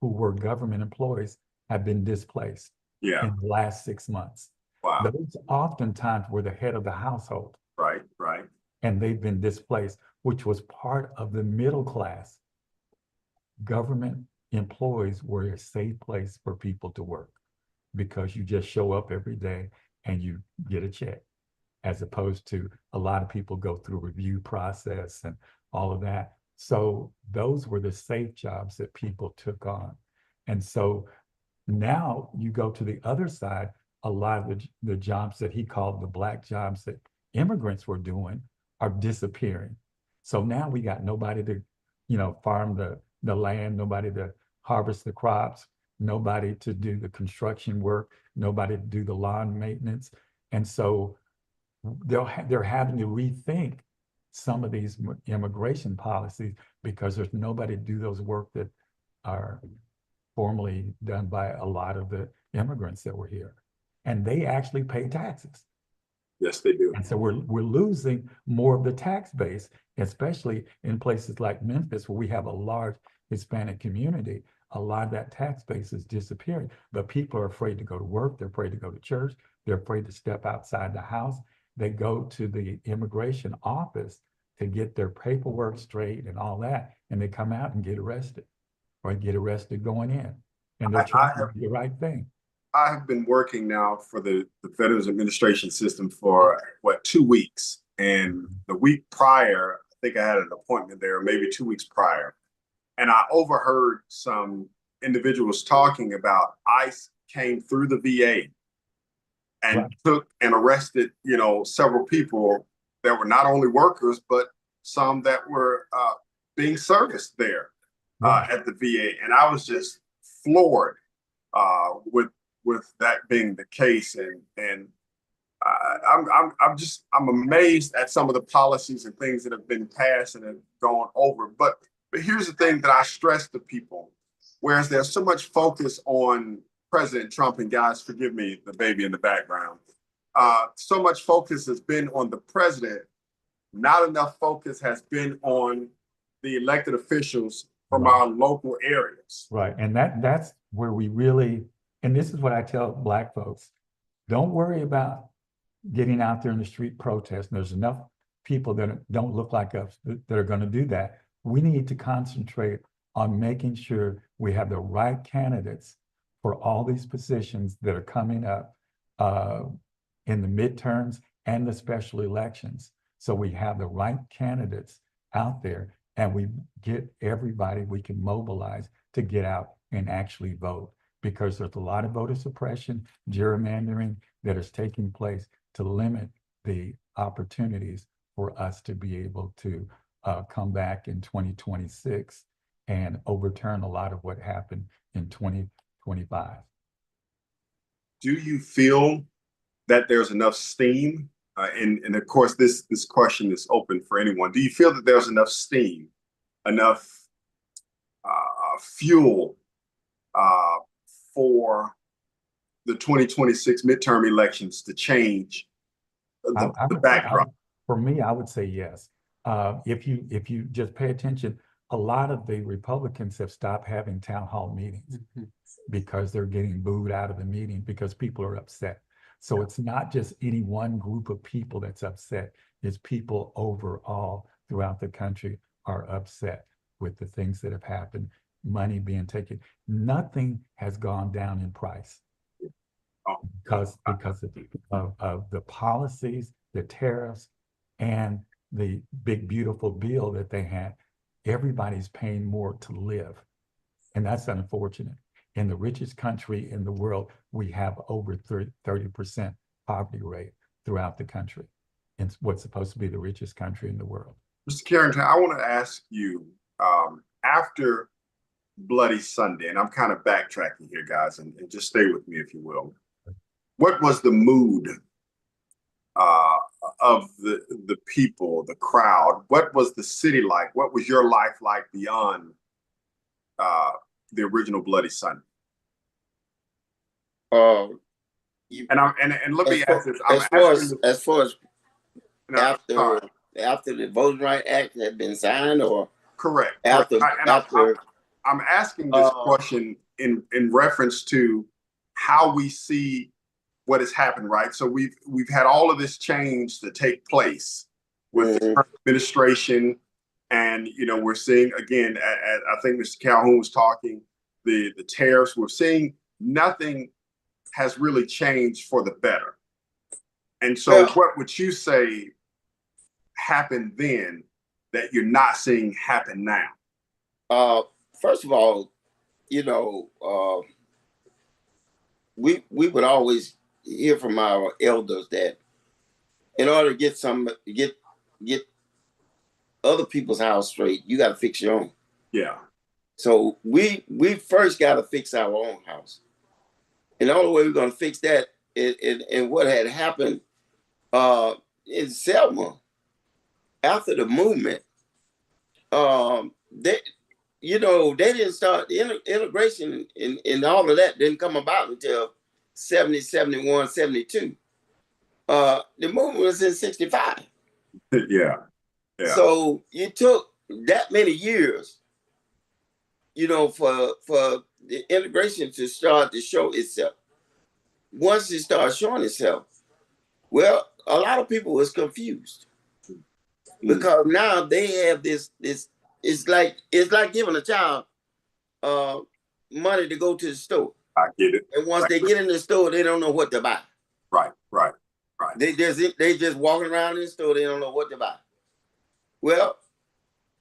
who were government employees have been displaced Yeah. in the last 6 months. Wow. Those oftentimes were the head of the household, Right. Right. and they've been displaced, which was part of the middle class. Government employees were a safe place for people to work because you just show up every day and you get a check, as opposed to a lot of people go through review process and all of that. So those were the safe jobs that people took on. And so now you go to the other side, a lot of the jobs that he called the Black jobs that immigrants were doing are disappearing. So now we got nobody to, farm the land, nobody to harvest the crops, nobody to do the construction work, nobody to do the lawn maintenance. And so they're having to rethink some of these immigration policies because there's nobody to do those work that are formerly done by a lot of the immigrants that were here. And they actually pay taxes. Yes, they do. And so we're losing more of the tax base, especially in places like Memphis, where we have a large Hispanic community. A lot of that tax base is disappearing, but people are afraid to go to work. They're afraid to go to church. They're afraid to step outside the house. They go to the immigration office to get their paperwork straight and all that, and they come out and get arrested or get arrested going in. And they're trying to do the right thing. I have been working now for the Veterans Administration system for 2 weeks. And the week prior, I think I had an appointment there, maybe 2 weeks prior. And I overheard some individuals talking about ICE came through the VA and took and arrested, several people that were not only workers, but some that were being serviced there at the VA. And I was just floored with that being the case. And I'm amazed at some of the policies and things that have been passed and have gone over. But here's the thing that I stress to people, whereas there's so much focus on President Trump, and guys, forgive me, the baby in the background. So much focus has been on the president. Not enough focus has been on the elected officials from our local areas. Right. And that's where we really, and this is what I tell Black folks, don't worry about getting out there in the street protest. There's enough people that don't look like us that are going to do that. We need to concentrate on making sure we have the right candidates for all these positions that are coming up in the midterms and the special elections. So we have the right candidates out there and we get everybody we can mobilize to get out and actually vote, because there's a lot of voter suppression, gerrymandering that is taking place to limit the opportunities for us to be able to come back in 2026 and overturn a lot of what happened in 2025. Do you feel that there's enough steam? And of course, this question is open for anyone. Do you feel that there's enough steam, enough fuel for the 2026 midterm elections to change the backdrop? For me, I would say yes. If you just pay attention, a lot of the Republicans have stopped having town hall meetings because they're getting booed out of the meeting because people are upset. So it's not just any one group of people that's upset. It's people overall throughout the country are upset with the things that have happened, money being taken. Nothing has gone down in price because of the policies, the tariffs, and the big, beautiful bill that they had. Everybody's paying more to live. And that's unfortunate. In the richest country in the world, we have over 30% poverty rate throughout the country. It's what's supposed to be the richest country in the world. Mr. Carrington, I want to ask you, after Bloody Sunday, and I'm kind of backtracking here, guys, and just stay with me if you will. What was the mood of the people, the crowd? What was the city like? What was your life like beyond the original Bloody Sunday? And let me ask this. As far as after after the Voting Rights Act had been signed, or Correct. after I'm asking this question in reference to how we see what has happened, right? So we've had all of this change to take place with the current administration, and we're seeing again. I think Mr. Calhoun was talking the tariffs. We're seeing nothing has really changed for the better. And so, what would you say happened then that you're not seeing happen now? First of all, we would always hear from our elders that in order to get other people's house straight, you got to fix your own. Yeah. So we first got to fix our own house, and the only way we're going to fix that and what had happened in Selma after the movement, they didn't start the integration and all of that didn't come about until 70, 71, 72. The movement was in 65. Yeah. So it took that many years, for the integration to start to show itself. Once it started showing itself, well, a lot of people was confused because now they have this. It's like giving a child money to go to the store. I get it. And once they get in the store, they don't know what to buy. Right. They just walking around in the store. They don't know what to buy. Well,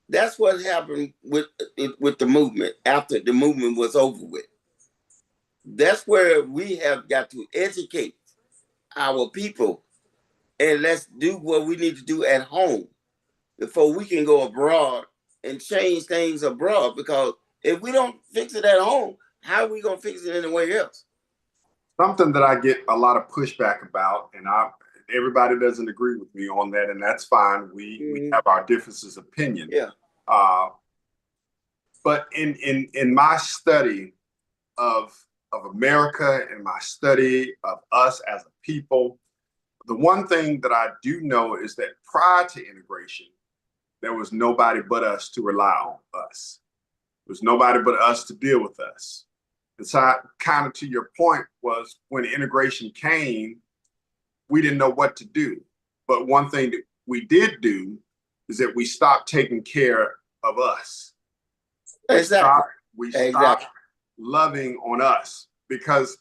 that's what happened with the movement after the movement was over with. That's where we have got to educate our people, and let's do what we need to do at home before we can go abroad and change things abroad. Because if we don't fix it at home, how are we going to fix it anywhere else? Something that I get a lot of pushback about, and everybody doesn't agree with me on that, and that's fine. We have our differences of opinion. Yeah. But in my study of America and my study of us as a people, the one thing that I do know is that prior to integration, there was nobody but us to rely on us. There was nobody but us to deal with us. And so kind of to your point was when integration came, we didn't know what to do. But one thing that we did do is that we stopped taking care of us. We stopped loving on us, because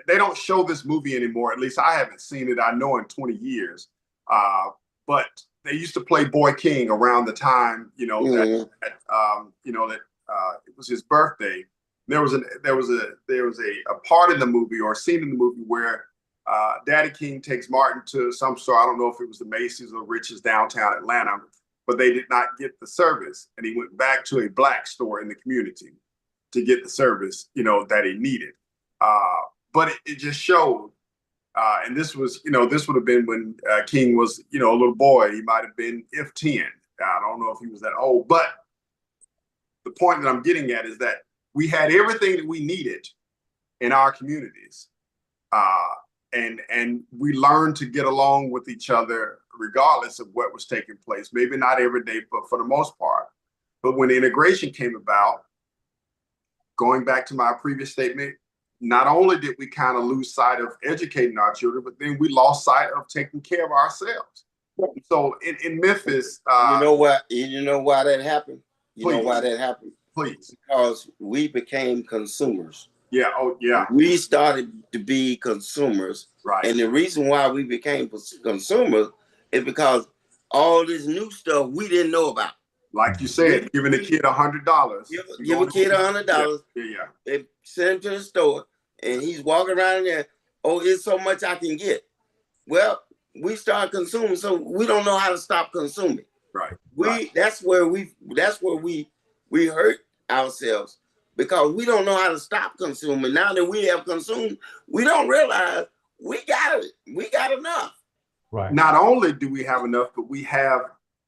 they don't show this movie anymore. At least I haven't seen it, I know, in 20 years. But they used to play Boy King around the time, that it was his birthday. There was a part in the movie or a scene in the movie where Daddy King takes Martin to some store. I don't know if it was the Macy's or Rich's downtown Atlanta, but they did not get the service, and he went back to a black store in the community to get the service, that he needed. But it just showed, and this was, this would have been when King was, a little boy. He might have been 10. I don't know if he was that old, but the point that I'm getting at is that we had everything that we needed in our communities. And we learned to get along with each other regardless of what was taking place. Maybe not every day, but for the most part. But when integration came about, going back to my previous statement, not only did we kind of lose sight of educating our children, but then we lost sight of taking care of ourselves. So in Memphis, you know why that happened? You know why that happened? Please. Because we became consumers. Yeah. Oh, yeah. We started to be consumers. Right. And the reason why we became consumers is because all this new stuff we didn't know about. Like you said, giving a kid $100. Give a kid $100. Yeah. They send him to the store, and he's walking around there. Oh, it's so much I can get. Well, we start consuming, so we don't know how to stop consuming. Right. That's where we hurt ourselves, because we don't know how to stop consuming. Now that we have consumed, we don't realize we got enough. Right. Not only do we have enough, but we have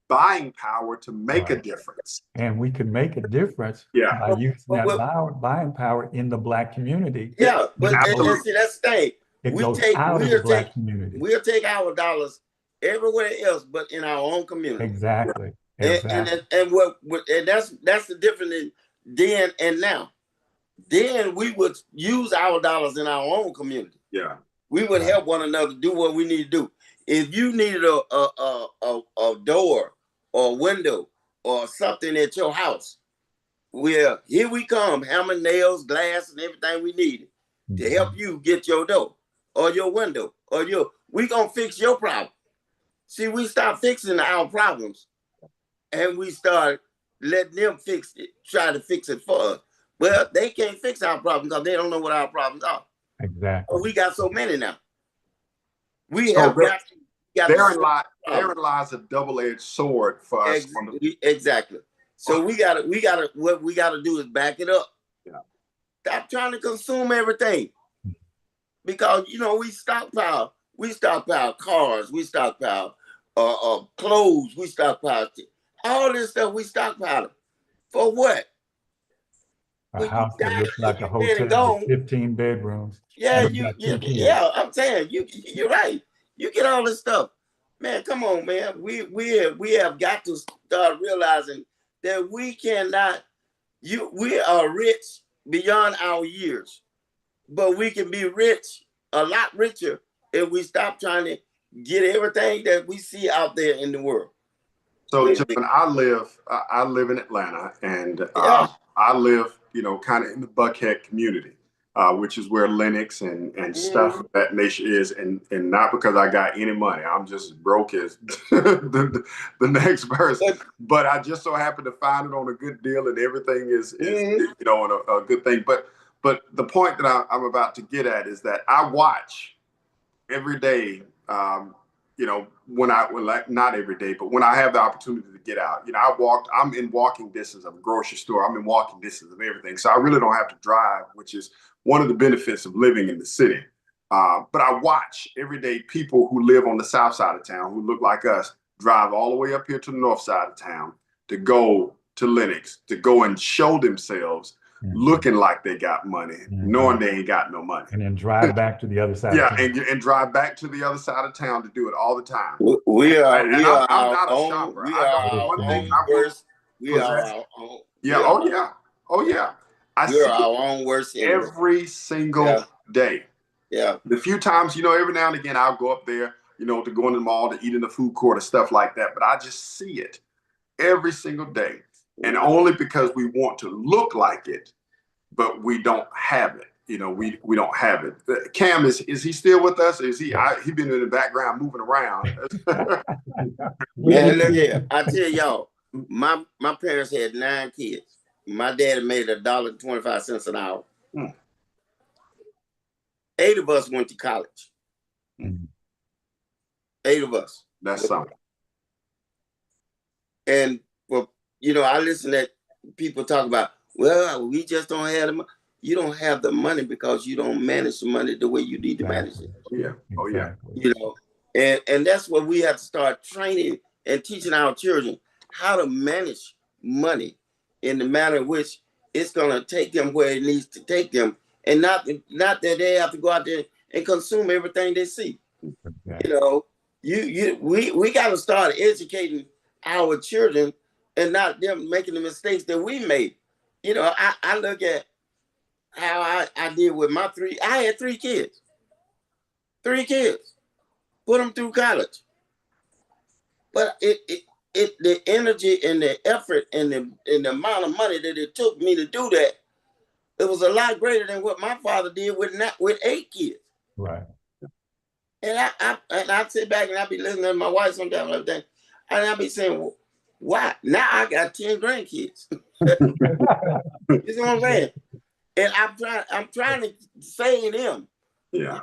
buying power to make a difference. And we can make a difference by using that buying power in the Black community. Yeah, but see, that's the thing. It goes out of the Black community. We'll take our dollars everywhere else but in our own community. Exactly. And that's the difference in then and now. Then we would use our dollars in our own community. Yeah. We would help one another do what we need to do. If you needed a door or a window or something at your house, well, here we come, hammer, nails, glass, and everything we needed to help you get your door or your window or we gonna fix your problem. See, we start fixing our problems and we start letting them fix it, try to fix it for us. Well, they can't fix our problems because they don't know what our problems are. Exactly. We got so many now. Therein lies a double-edged sword for us. Exactly. So what we gotta do is back it up. Yeah. Stop trying to consume everything. Because we stockpile cars, we stockpile clothes, we stockpile all this stuff we stockpile. For what? A house that looks like a hotel with 15 bedrooms. Yeah, I'm saying you're right. You get all this stuff. Man, come on, man. We have got to start realizing that we cannot, we are rich beyond our years, but we can be rich, a lot richer, if we stop trying to get everything that we see out there in the world. So, John, I live in Atlanta, and I live, kind of in the Buckhead community, which is where Lennox and stuff of that nature is, and not because I got any money. I'm just broke as the next person. But I just so happen to find it on a good deal, and everything is a good thing. But the point that I'm about to get at is that I watch every day. Not every day, but when I have the opportunity to get out, I'm in walking distance of a grocery store. I'm in walking distance of everything. So I really don't have to drive, which is one of the benefits of living in the city. But I watch every day people who live on the south side of town, who look like us, drive all the way up here to the north side of town to go to Lennox, to go and show themselves looking like they got money, knowing they ain't got no money. And then drive back to the other side. Yeah, and drive back to the other side of town to do it all the time. We are I'm not a shopper. We are our own. Yeah, oh yeah. I see our own worst enemy. Every single day. Yeah. The few times, every now and again I'll go up there, to go in the mall, to eat in the food court or stuff like that. But I just see it every single day. And only because we want to look like it, but we don't have it. We don't have it. Cam, is he still with us? Is he been in the background moving around? Man, look here. I tell y'all, my parents had 9 kids. My dad made $1.25 an hour. 8 of us went to college. 8 of us. That's something. And I listen to people talk about, well, we just don't have the money. You don't have the money because you don't manage the money the way you need to manage it. Yeah. Oh yeah. And that's what we have to start training and teaching our children how to manage money in the manner in which it's gonna take them where it needs to take them, and not that they have to go out there and consume everything they see. We got to start educating our children and not them making the mistakes that we made. I look at how I did with my 3. I had 3 kids. 3 kids. Put them through college. But the energy and the effort and the amount of money that it took me to do that, it was a lot greater than what my father did with 8 kids. Right. And I sit back and I be listening to my wife sometimes and everything, and I be saying, well, why? Now I got 10 grandkids. You see what I'm saying? And I'm trying to say them. Yeah.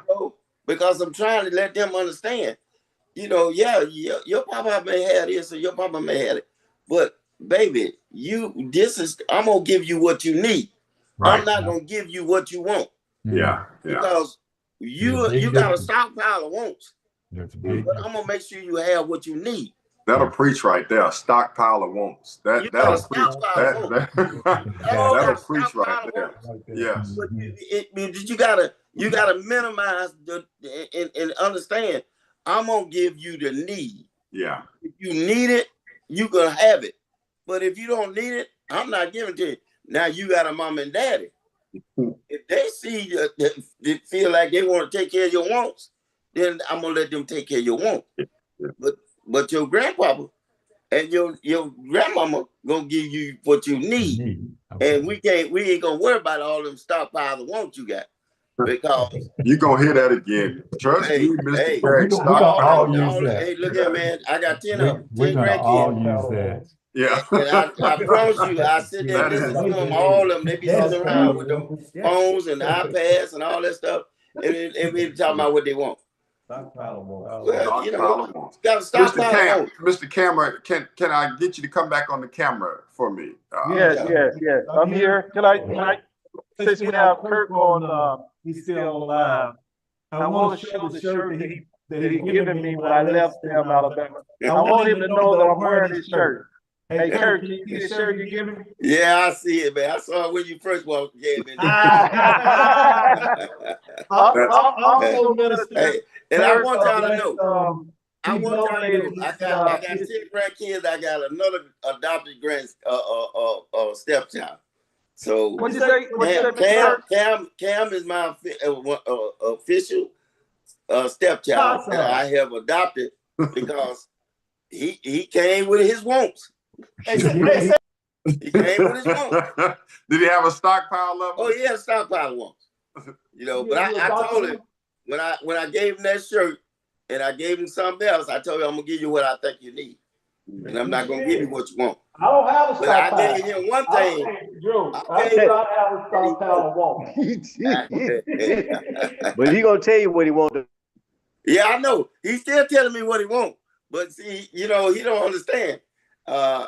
Because I'm trying to let them understand. Your papa may have this or your papa may have it. But baby, I'm gonna give you what you need. Right. I'm not gonna give you what you want. Yeah. Because you got a stockpile of wants. But I'm gonna make sure you have what you need. That'll preach right there. Stockpile of wants. That'll preach. That'll preach right there. Yes. But you gotta minimize and understand. I'm gonna give you the need. Yeah. If you need it, you gonna have it. But if you don't need it, I'm not giving it to you. Now you got a mom and daddy. If they see they feel like they want to take care of your wants, then I'm gonna let them take care of your wants. But your grandpapa and your grandmama gonna give you what you need. Okay. And we ain't gonna worry about all them stockpiles of wants you got. Because you're gonna hear that again. Trust me, Mr. Craig. Hey, look here, man. I got 10 of them. We're 10 gonna all grandkids. use that. Yeah. And I promise you, I sit there and listen to them, all of them. They be sitting around with them phones and iPads and all that stuff, and we talking about what they want. Well, you know, got to stop Mr. Camera, can I get you to come back on the camera for me? Yes. I'm here. Can I since we have Kirk on, he's still alive. I want to show the shirt that he given me when I left Selma, Alabama. I want him to know that I'm wearing his shirt. Hey, Kirk, can you see the shirt you giving me? Yeah, I see it, man. I saw it when you first walked in. Also, Minister. Hey, and I want y'all to know. I want y'all to know. I got 10 grandkids. I got another adopted stepchild. So What you say? Cam is my official stepchild that I have adopted because he came with his wants. He came with his wants. Did he have a stockpile of them? Oh, he had a stockpile of wants. You know, but I told him when I gave him that shirt and I gave him something else, I told him I'm gonna give you what I think you need. And I'm not gonna give you what you want. I don't have a stockpile. But I gave him one thing. I have a stockpile of wants. But he gonna tell you what he want to. Yeah, I know. He's still telling me what he wants. But see, you know, he don't understand. I'm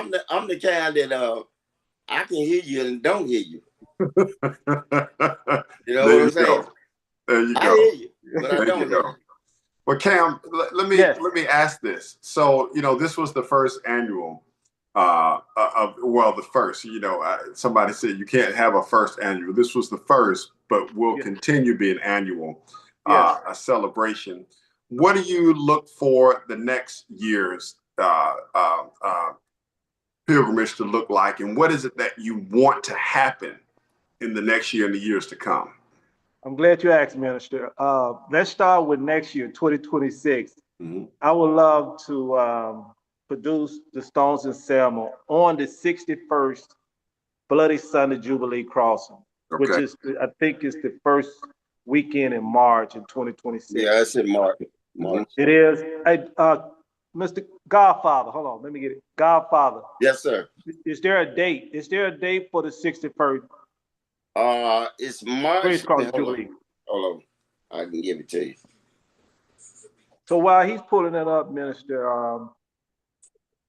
the kind that I can hear you and don't hear you. You know what I'm saying? There you go. I hear you, but I don't hear you. Well, Cam, let me ask this. So, you know, this was the first annual the first, you know, somebody said you can't have a first annual. This was the first, but will continue being annual, a celebration. What do you look for the next year's pilgrimage to look like, and what is it that you want to happen in the next year and the years to come? I'm glad you asked, Minister. Let's start with next year, 2026. Mm-hmm. I would love to produce the Stones in Selma on the 61st Bloody Sunday Jubilee crossing, which is, I think, is the first weekend in March in 2026. Yeah, it's in March. It is. Hey, Mr. Godfather, hold on, let me get it. Godfather. Yes, sir. Is there a date? Is there a date for the 61st? It's March. Jubilee. Hold on, I can give it to you. So while he's pulling it up, Minister,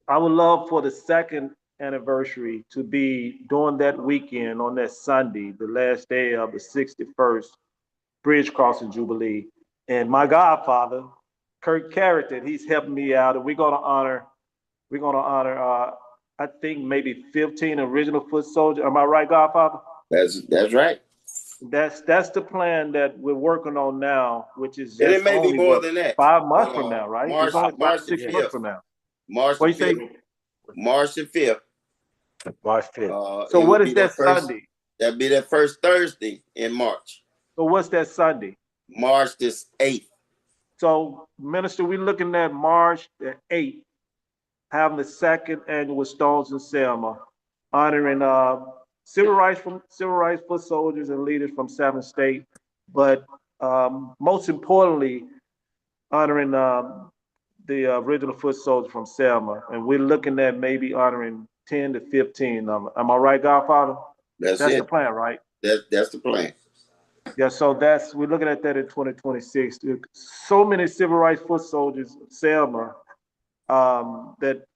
I would love for the second anniversary to be during that weekend on that Sunday, the last day of the 61st Bridge Crossing Jubilee. And my godfather, Kirk Carrington, he's helping me out, and we're gonna honor, I think maybe 15 original foot soldiers. Am I right, Godfather? That's right. That's the plan that we're working on now, which is and it may be more than that. 5 months from now, right? March, it's only March 6 months from now. March the 5th. March the 5th. March 5th. So what is that Sunday? That'd be that first Thursday in March. So what's that Sunday? March the 8th. So, Minister, we're looking at March the 8th, having the second annual Stones in Selma, honoring civil rights foot soldiers and leaders from 7 states, but most importantly, honoring the original foot soldiers from Selma. And we're looking at maybe honoring 10 to 15 of them. Am I right, Godfather? That's the plan, right? That's the plan. Yeah, so we're looking at that in 2026. So many civil rights foot soldiers of Selma that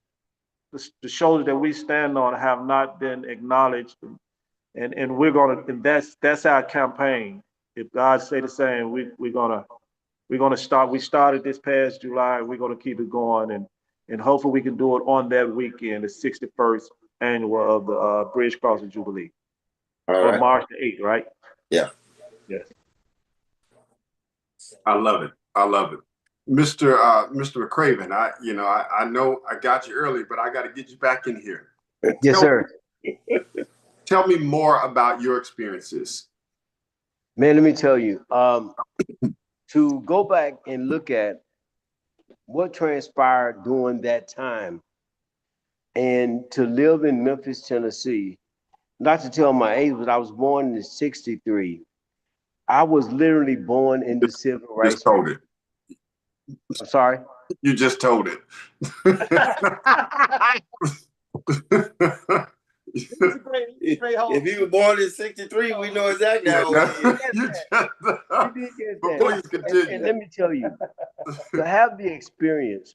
the shoulders that we stand on have not been acknowledged, and we're gonna, and that's our campaign. If God say the same, we're gonna start. We started this past July. We're gonna keep it going, and hopefully we can do it on that weekend, the 61st annual of the Bridge Crossing Jubilee, on March the 8th, right? Yeah. Yes. I love it. I love it. Mr. McCraven, I know I got you early, but I got to get you back in here. Yes, sir. Tell me more about your experiences. Man, let me tell you, to go back and look at what transpired during that time and to live in Memphis, Tennessee, not to tell my age, but I was born in '63. I was literally born in the civil rights. Just told it. I'm sorry? You just told it. If he was born in '63, we know exactly how old he is. Before you continue. And let me tell you, to have the experience,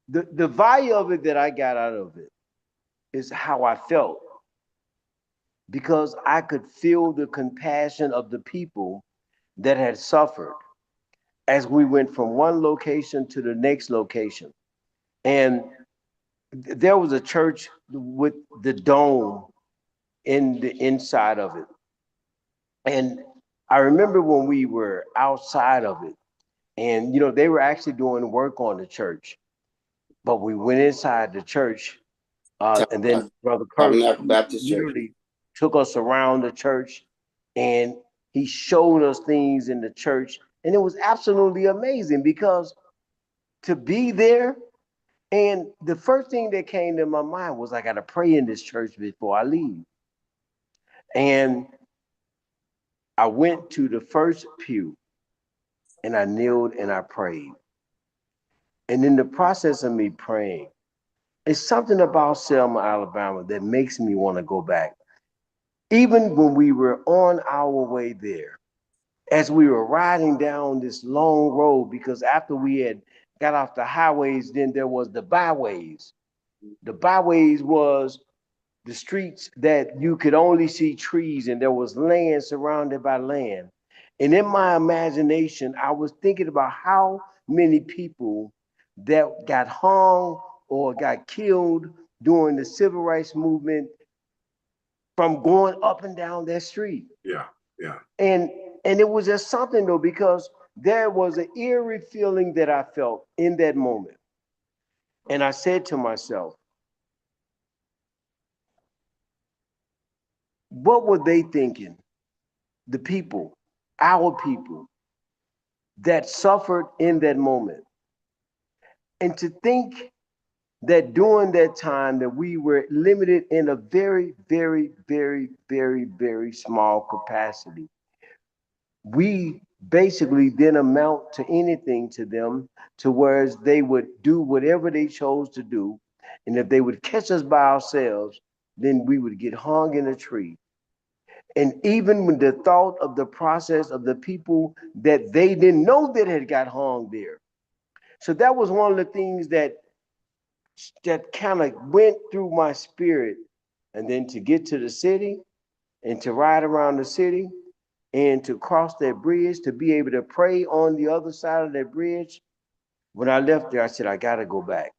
the value of it that I got out of it is how I felt. Because I could feel the compassion of the people that had suffered as we went from one location to the next location. And there was a church with the dome in the inside of it. And I remember when we were outside of it, and they were actually doing work on the church. But we went inside the church, and then Brother Kirk literally took us around the church, and he showed us things in the church, and it was absolutely amazing because to be there, and the first thing that came to my mind was I got to pray in this church before I leave. And I went to the first pew, and I kneeled and I prayed. And in the process of me praying, it's something about Selma, Alabama that makes me want to go back. Even when we were on our way there, as we were riding down this long road, because after we had got off the highways, then there was the byways. The byways was the streets that you could only see trees, and there was land surrounded by land. And in my imagination, I was thinking about how many people that got hung or got killed during the civil rights movement from going up and down that street. Yeah. And it was just something though, because there was an eerie feeling that I felt in that moment. And I said to myself, what were they thinking? The people, our people that suffered in that moment. And to think that during that time that we were limited in a very, very, very, very, very small capacity. We basically didn't amount to anything to them, to whereas they would do whatever they chose to do. And if they would catch us by ourselves, then we would get hung in a tree. And even when the thought of the process of the people that they didn't know that had got hung there. So that was one of the things that kind of went through my spirit. And then to get to the city and to ride around the city and to cross that bridge, to be able to pray on the other side of that bridge. When I left there, I said, I got to go back.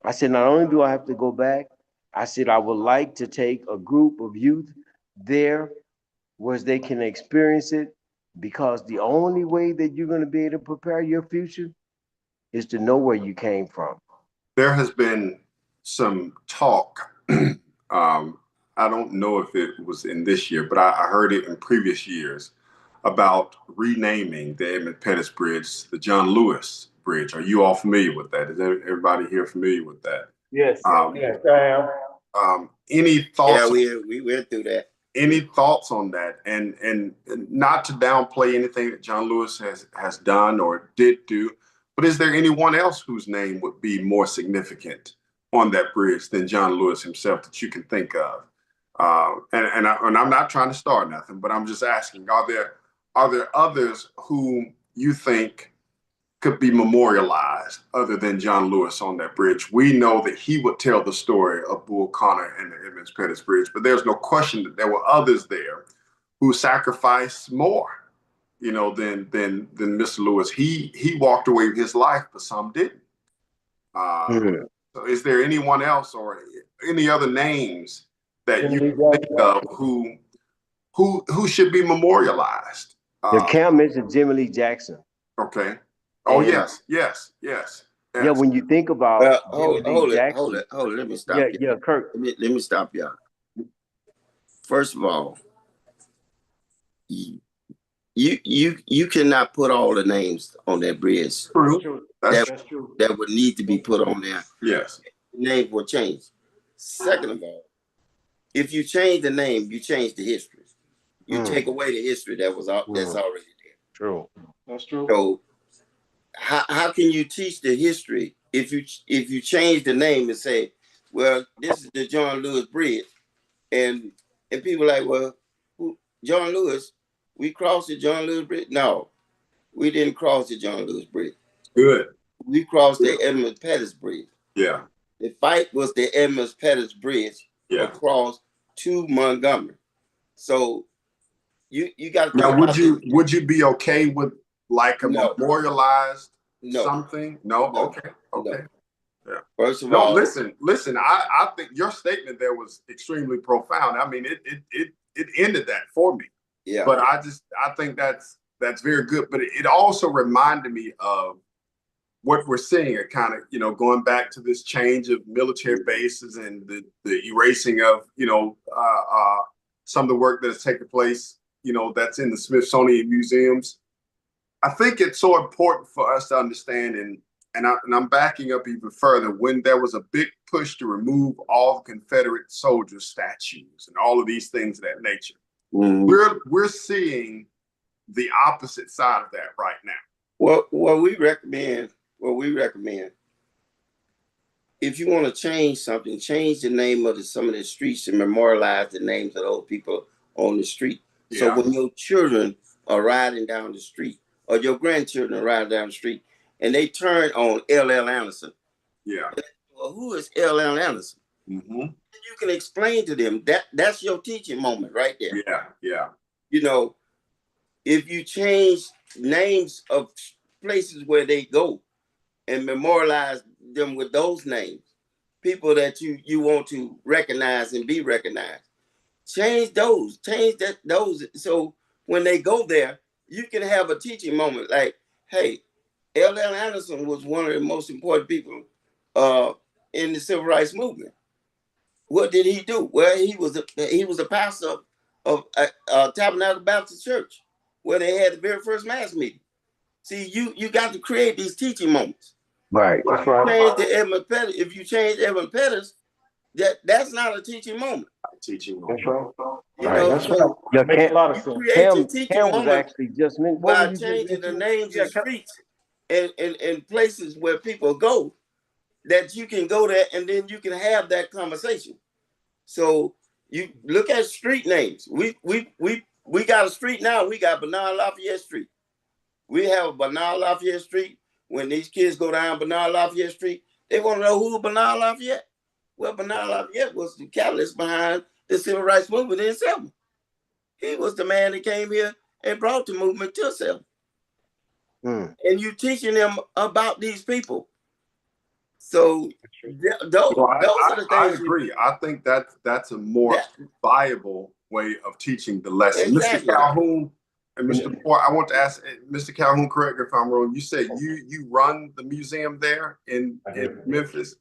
I said, not only do I have to go back, I said, I would like to take a group of youth there where they can experience it, because the only way that you're going to be able to prepare your future is to know where you came from. There has been some talk. I don't know if it was in this year, but I heard it in previous years about renaming the Edmund Pettus Bridge the John Lewis Bridge. Are you all familiar with that? Is everybody here familiar with that? Yes. Yes, I am. Any thoughts? Yeah, we went through that. Any thoughts on that? And not to downplay anything that John Lewis has done or did do, but is there anyone else whose name would be more significant on that bridge than John Lewis himself that you can think of? And I'm not trying to start nothing, but I'm just asking, are there others who you think could be memorialized other than John Lewis on that bridge? We know that he would tell the story of Bull Connor and the Edmund Pettus Bridge, but there's no question that there were others there who sacrificed more, than Mr. Lewis. He walked away with his life, but some didn't. So is there anyone else or any other names that you think of who should be memorialized? Cam mentioned Jimmy Lee Jackson. Okay. Oh, And, yes, yes, yes. Yeah, when you think about well, building Jackson. hold it. Let me stop Yeah, you. yeah, Kirk. Let me stop y'all. First of all, you cannot put all the names on that bridge True. that That's true. that would need to be put on there. Yes. The name will change. Second of all, if you change the name, you change the history. You take away the history that's already there. True. That's true. So how can you teach the history if you change the name and say, well, this is the John Lewis Bridge, and people like, well, who, John Lewis, we crossed the John Lewis Bridge? No, we didn't cross the John Lewis Bridge. Good. We crossed the Edmund Pettus Bridge. Yeah. The fight was the Edmund Pettus Bridge across to Montgomery. So you got to now. Would you be okay with like a memorialized something? No. Okay. Okay. No. Yeah. First of all, all, listen. I think your statement there was extremely profound. I mean, it ended that for me. Yeah. But I think that's very good. But it also reminded me of what we're seeing, kind of, going back to this change of military bases and the erasing of, some of the work that has taken place, that's in the Smithsonian museums. I think it's so important for us to understand, and I'm backing up even further, when there was a big push to remove all the Confederate soldier statues and all of these things of that nature. We're seeing the opposite side of that right now. What we recommend, if you want to change something, change the name of some of the streets and memorialize the names of those people on the street. Yeah. So when your children are riding down the street, or your grandchildren are riding down the street, and they turn on L.L. Anderson. Yeah. Well, who is L.L. Anderson? Mm-hmm. You can explain to them that's your teaching moment right there. Yeah, yeah. If you change names of places where they go and memorialize them with those names, people that you want to recognize and be recognized, change those. So when they go there, you can have a teaching moment like, hey, L.L. Anderson was one of the most important people in the civil rights movement. What did he do? Well, he was a pastor of Tabernacle Baptist Church, where they had the very first mass meeting. See, you got to create these teaching moments. Right. If you change Edmund Pettus, that's not a teaching moment. Teaching moment. That's right. Yeah, Makes a lot of sense. Cam was actually just mentioned by changing the names of streets and places where people go, that you can go there and then you can have that conversation. So you look at street names. We got a street now. We got Bernard Lafayette Street. We have a Bernard Lafayette Street. When these kids go down Bernard Lafayette Street, they want to know who Bernard Lafayette. Well, Bernard Lafayette was the catalyst behind the civil rights movement in Selma. He was the man that came here and brought the movement to Selma. And you teaching them about these people. So those are the things. I agree. I think that's a more viable way of teaching the lesson. Exactly. Mr. Calhoun and Mr. Moore, I want to ask Mr. Calhoun, correct me if I'm wrong. You said you run the museum there in Memphis?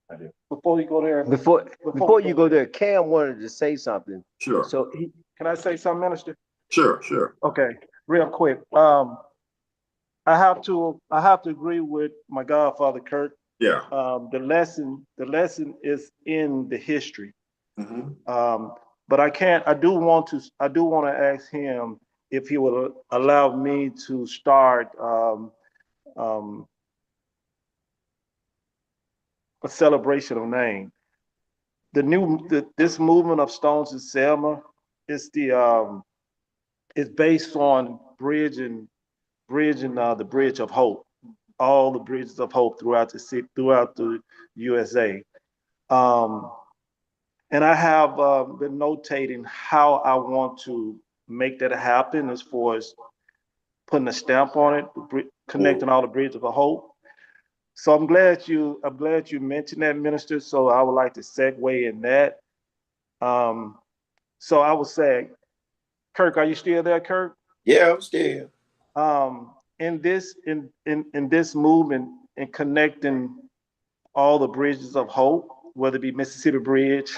I do. Before you go there, before you go there, Cam wanted to say something. Sure. So can I say something, Minister? Sure. Okay, real quick. I have to agree with my godfather Kirk. Yeah. The lesson is in the history. Mm-hmm. But I do want to ask him if he would allow me to start a celebration of name. This movement of Stones in Selma is based on bridging the bridge of hope, all the bridges of hope throughout the city, throughout the USA. And I have been notating how I want to make that happen as far as putting a stamp on it, connecting all the bridges of hope. So I'm glad you mentioned that, Minister. So I would like to segue in that. So I would say, Kirk, are you still there, Kirk? Yeah, I'm still here. in this movement and connecting all the bridges of hope, whether it be Mississippi Bridge,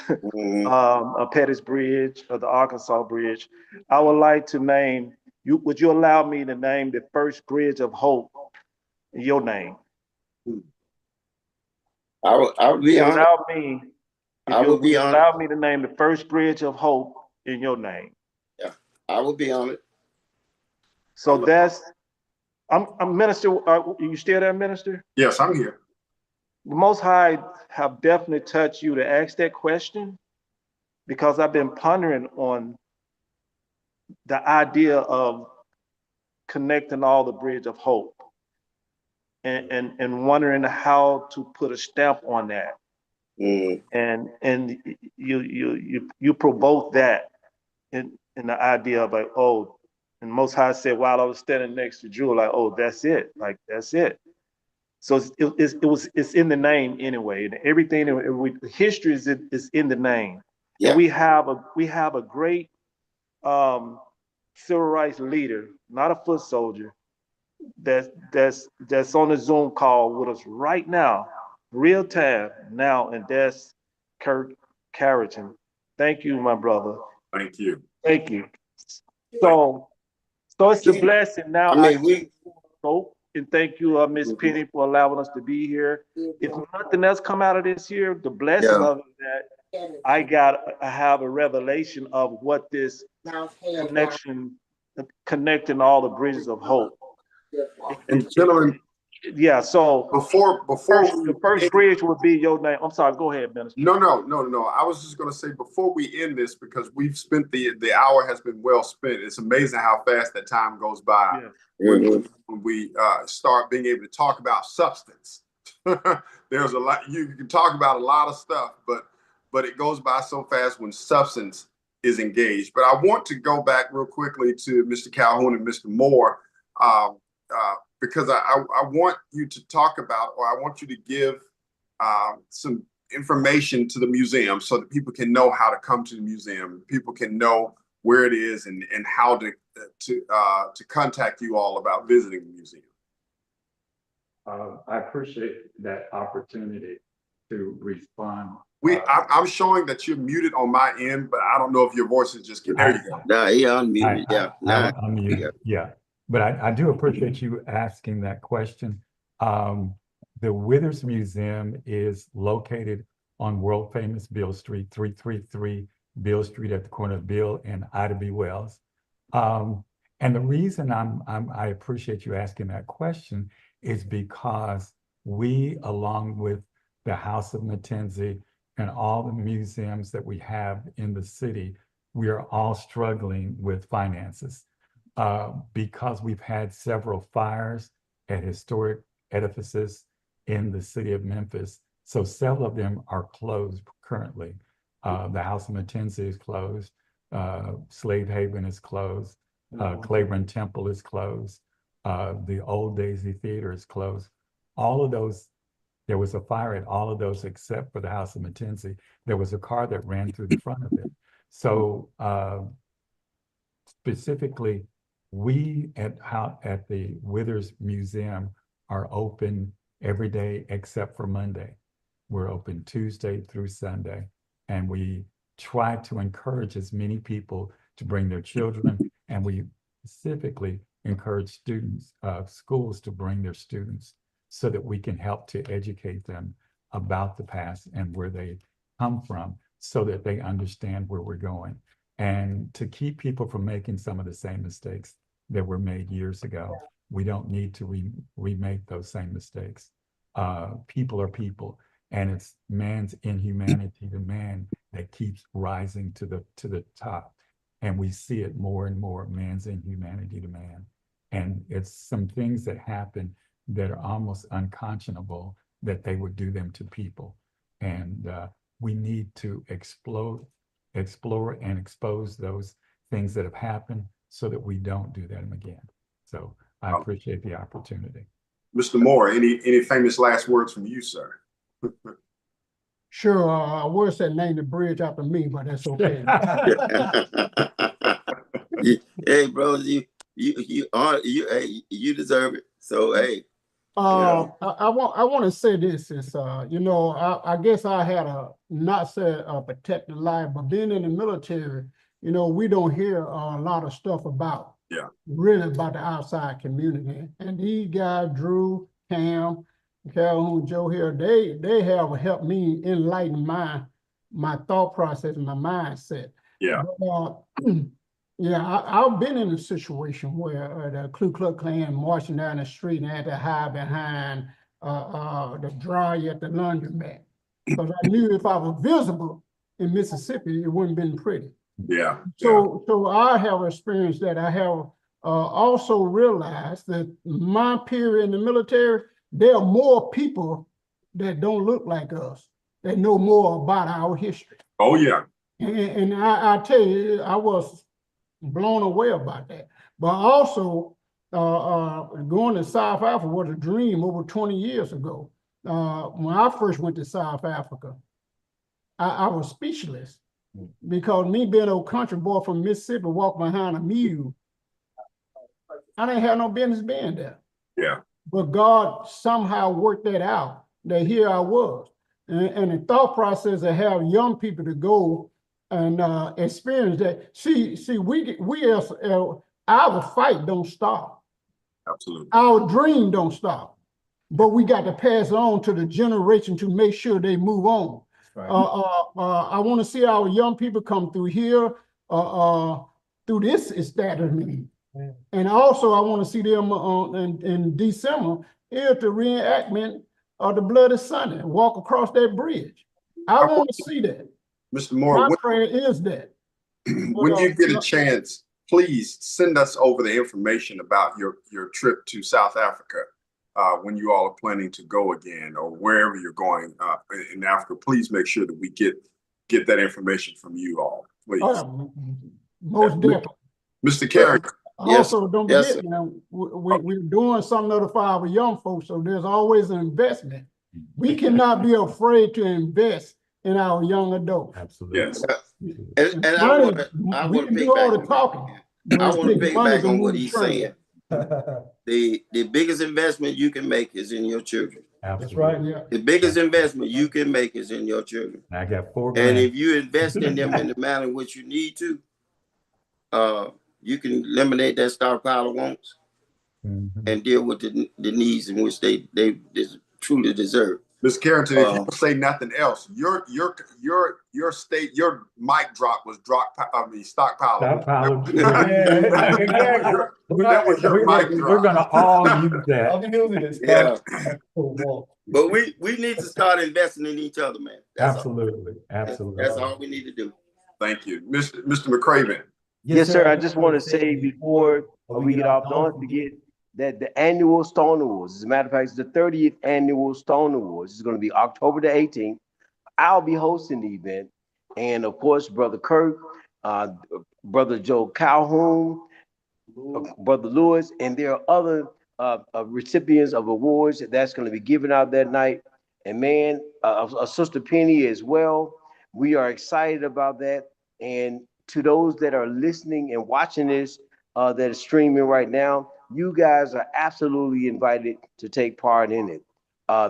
Pettis Bridge, or the Arkansas Bridge, I would like to name you. Would you allow me to name the first bridge of hope in your name? I would be honored. Allow me. I would be honored. Allow me to name the first bridge of hope in your name. Yeah, I would be honored. So that's. I'm Minister. Are you still there, Minister? Yes, I'm here. The Most High have definitely touched you to ask that question, because I've been pondering on the idea of connecting all the bridge of hope, and wondering how to put a stamp on that. And you provoke that in the idea of like, oh, and Most High said while I was standing next to Jewel, like, oh, that's it, like that's it. So it's in the name anyway, and everything. History is in the name. Yeah. And we have a great civil rights leader, not a foot soldier, that's on the Zoom call with us right now, real time now, and that's Kirk Carrington. Thank you, my brother. Thank you. Thank you. So it's a blessing now. And thank you, Miss Penny, for allowing us to be here. If nothing else come out of this here, the blessing of it that I have a revelation of what this connecting all the bridges of hope. And gentlemen, yeah. So before the first bridge would be your name. I'm sorry. Go ahead, Minister. No. I was just going to say before we end this, because we've spent the hour has been well spent. It's amazing how fast that time goes by. Yeah. When we start being able to talk about substance. There's a lot you can talk about, a lot of stuff, but it goes by so fast when substance is engaged. But I want to go back real quickly to Mr. Calhoun and Mr. Moore, because I want you to talk about, or I want you to give some information to the museum so that people can know how to come to the museum. People can know where it is and how to contact you all about visiting the museum. I appreciate that opportunity to respond. I'm showing that you're muted on my end, but I don't know if your voice is just getting there. You go. No, he unmuted. I'm muted. Yeah, but I do appreciate you asking that question. The Withers Museum is located on world famous Beale Street, 333 Beale Street, at the corner of Beale and Ida B. Wells. And the reason I appreciate you asking that question is because we, along with the House of Mtenzi and all the museums that we have in the city, we are all struggling with finances because we've had several fires at historic edifices in the city of Memphis. So several of them are closed currently. The House of Mtenzi is closed. Slave Haven is closed. Claiborne Temple is closed. The Old Daisy Theater is closed. All of those, there was a fire at all of those except for the House of Mtenzi. There was a car that ran through the front of it. So specifically, we at the Withers Museum are open every day except for Monday. We're open Tuesday through Sunday, and we try to encourage as many people to bring their children, and we specifically encourage students, schools to bring their students so that we can help to educate them about the past and where they come from so that they understand where we're going, and to keep people from making some of the same mistakes that were made years ago. We don't need to remake those same mistakes. People are people, and it's man's inhumanity to man that keeps rising to the top. And we see it more and more, man's inhumanity to man. And it's some things that happen that are almost unconscionable that they would do them to people. And we need to explore and expose those things that have happened so that we don't do them again. So I appreciate the opportunity. Mr. Moore, any famous last words from you, sir? Sure, I would say name the bridge after me, but that's okay. Hey, bro, you you deserve it. So hey, I want to say this is, you know, I guess I had a not say a protected life, but being in the military, you know, we don't hear a lot of stuff about really about the outside community. And these guys, Drew, Cam, Calhoun, Joe here, they have helped me enlighten my thought process and my mindset. Yeah. But, yeah, I've been in a situation where the Ku Klux Klan marching down the street and had to hide behind the dryer at the laundromat. Because I knew if I was visible in Mississippi, it wouldn't have been pretty. Yeah. So I have experienced that. I have also realized that my period in the military, there are more people that don't look like us, that know more about our history. Oh, yeah. And I tell you, I was blown away about that. But also, going to South Africa was a dream over 20 years ago. When I first went to South Africa, I was speechless because me being a country boy from Mississippi, walking behind a mule, I didn't have no business being there. Yeah. But God somehow worked that out, that here I was. And the thought process to have young people to go and experience that. See, we as our fight don't stop. Absolutely. Our dream don't stop. But we got to pass it on to the generation to make sure they move on. Right. I want to see our young people come through here, through this establishment. Yeah. And also I want to see them in December at the reenactment of the Bloody Sunday, walk across that bridge. I want to see that. Mr. Moore, my prayer is that. When you get a chance, please send us over the information about your trip to South Africa when you all are planning to go again, or wherever you're going in Africa. Please make sure that we get that information from you all, please. Most definitely. Mr. Carrington. Also, don't forget, we're doing something to notify our young folks, so there's always an investment. We cannot be afraid to invest in our young adults. Absolutely. Yes. And I want to pick back on what he's saying. The biggest investment you can make is in your children. Absolutely. That's right. Yeah. The biggest investment you can make is in your children. I got 4 grand. And if you invest in them in the manner in which you need to, you can eliminate that stockpile of wants and deal with the needs in which they truly deserve. Ms. Carrington, if you don't say nothing else, your state, your mic drop was stockpile. Stockpile. That was your mic drop. We're gonna all use that. I'll be using this. Yeah. But we need to start investing in each other, man. Absolutely. Absolutely. That's all we need to do. Thank you. Mr. McCraven. Yes, sir. I just want to say before we get off, don't forget that the annual Stone Awards, as a matter of fact, it's the 30th annual Stone Awards. It's going to be October the 18th. I'll be hosting the event. And of course, Brother Kirk, Brother Joe Calhoun, Brother Lewis, and there are other recipients of awards that's going to be given out that night. And man, Sister Penny as well. We are excited about that. And to those that are listening and watching this, that is streaming right now, you guys are absolutely invited to take part in it.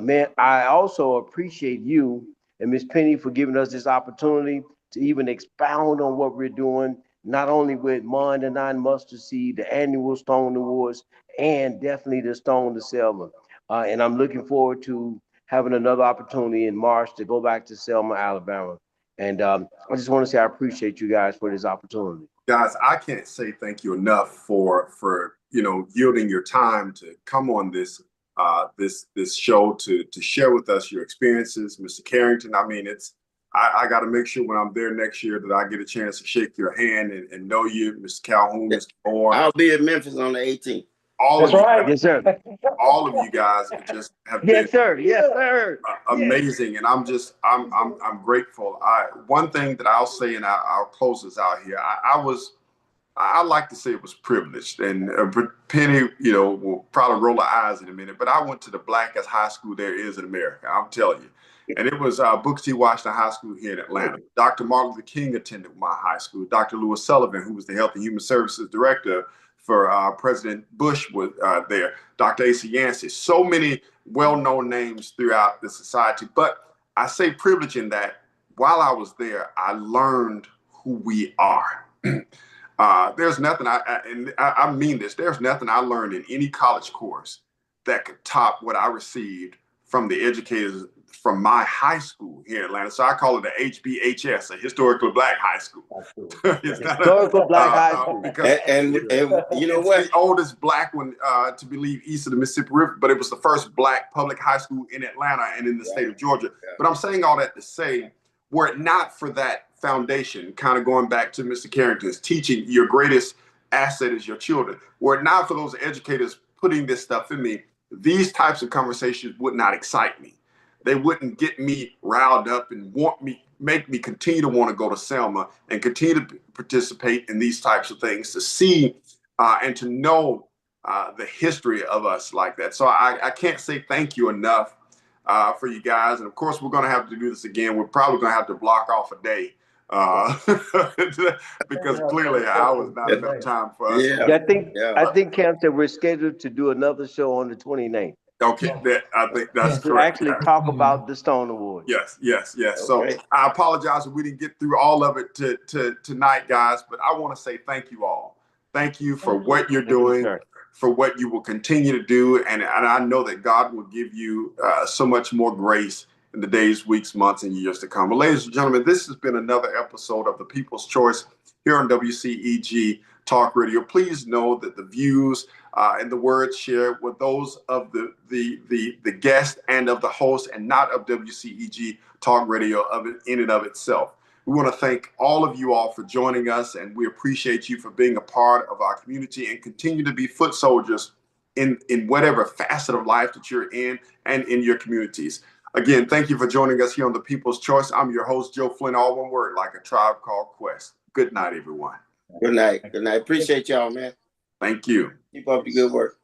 Man, I also appreciate you and Miss Penny for giving us this opportunity to even expound on what we're doing, not only with Mon and Nine Mustard Seed, the annual Stone Awards, and definitely the Stone to Selma. And I'm looking forward to having another opportunity in March to go back to Selma, Alabama. And I just want to say I appreciate you guys for this opportunity. Guys, I can't say thank you enough for yielding your time to come on this show to share with us your experiences, Mr. Carrington. I mean, I got to make sure when I'm there next year that I get a chance to shake your hand and know you, Mr. Calhoun, Mr. Moore. I'll be in Memphis on the 18th. All of Yes, sir. All of you guys just have been yes, sir. Amazing, and I'm grateful. One thing that I'll say, and I'll close this out here. I like to say it was privileged, and Penny, will probably roll her eyes in a minute, but I went to the blackest high school there is in America. I'm telling you. And it was Booker T. Washington High School here in Atlanta. Dr. Martin Luther King attended my high school. Dr. Lewis Sullivan, who was the Health and Human Services Director, President Bush was there, Dr. Asa Yancey, so many well-known names throughout the society. But I say privilege in that while I was there, I learned who we are. There's nothing, I mean this, there's nothing I learned in any college course that could top what I received from the educators from my high school here in Atlanta. So I call it a HBHS, a historically black high school. It's not Historical black high school. Because And you know it's what? the oldest black one to believe east of the Mississippi River, but it was the first black public high school in Atlanta and in the state of Georgia. But I'm saying all that to say, were it not for that foundation, kind of going back to Mr. Carrington's teaching, your greatest asset is your children. Were it not for those educators putting this stuff in me, these types of conversations would not excite me. They wouldn't get me riled up and make me continue to want to go to Selma and continue to participate in these types of things, to see and to know the history of us like that. So I can't say thank you enough for you guys. And of course, we're going to have to do this again. We're probably going to have to block off a day because clearly hours not enough time for us. I think Cam said we're scheduled to do another show on the 29th. Okay, I think that's to correct. actually talk about the Stone Award. Yes. Okay. So I apologize if we didn't get through all of it tonight, guys, but I want to say thank you all. Thank you for what you're doing, for what you will continue to do. And I know that God will give you so much more grace in the days, weeks, months, and years to come. Well, ladies and gentlemen, this has been another episode of The People's Choice here on WCEG Talk Radio. Please know that the views and the words shared were those of the guest and of the host, and not of WCEG Talk Radio in and of itself. We want to thank all of you all for joining us, and we appreciate you for being a part of our community and continue to be foot soldiers in whatever facet of life that you're in and in your communities. Again, thank you for joining us here on The People's Choice. I'm your host, Joe Flint, all one word, like a tribe called Quest. Good night, everyone. Good night. Appreciate y'all, man. Thank you. Keep up the good work.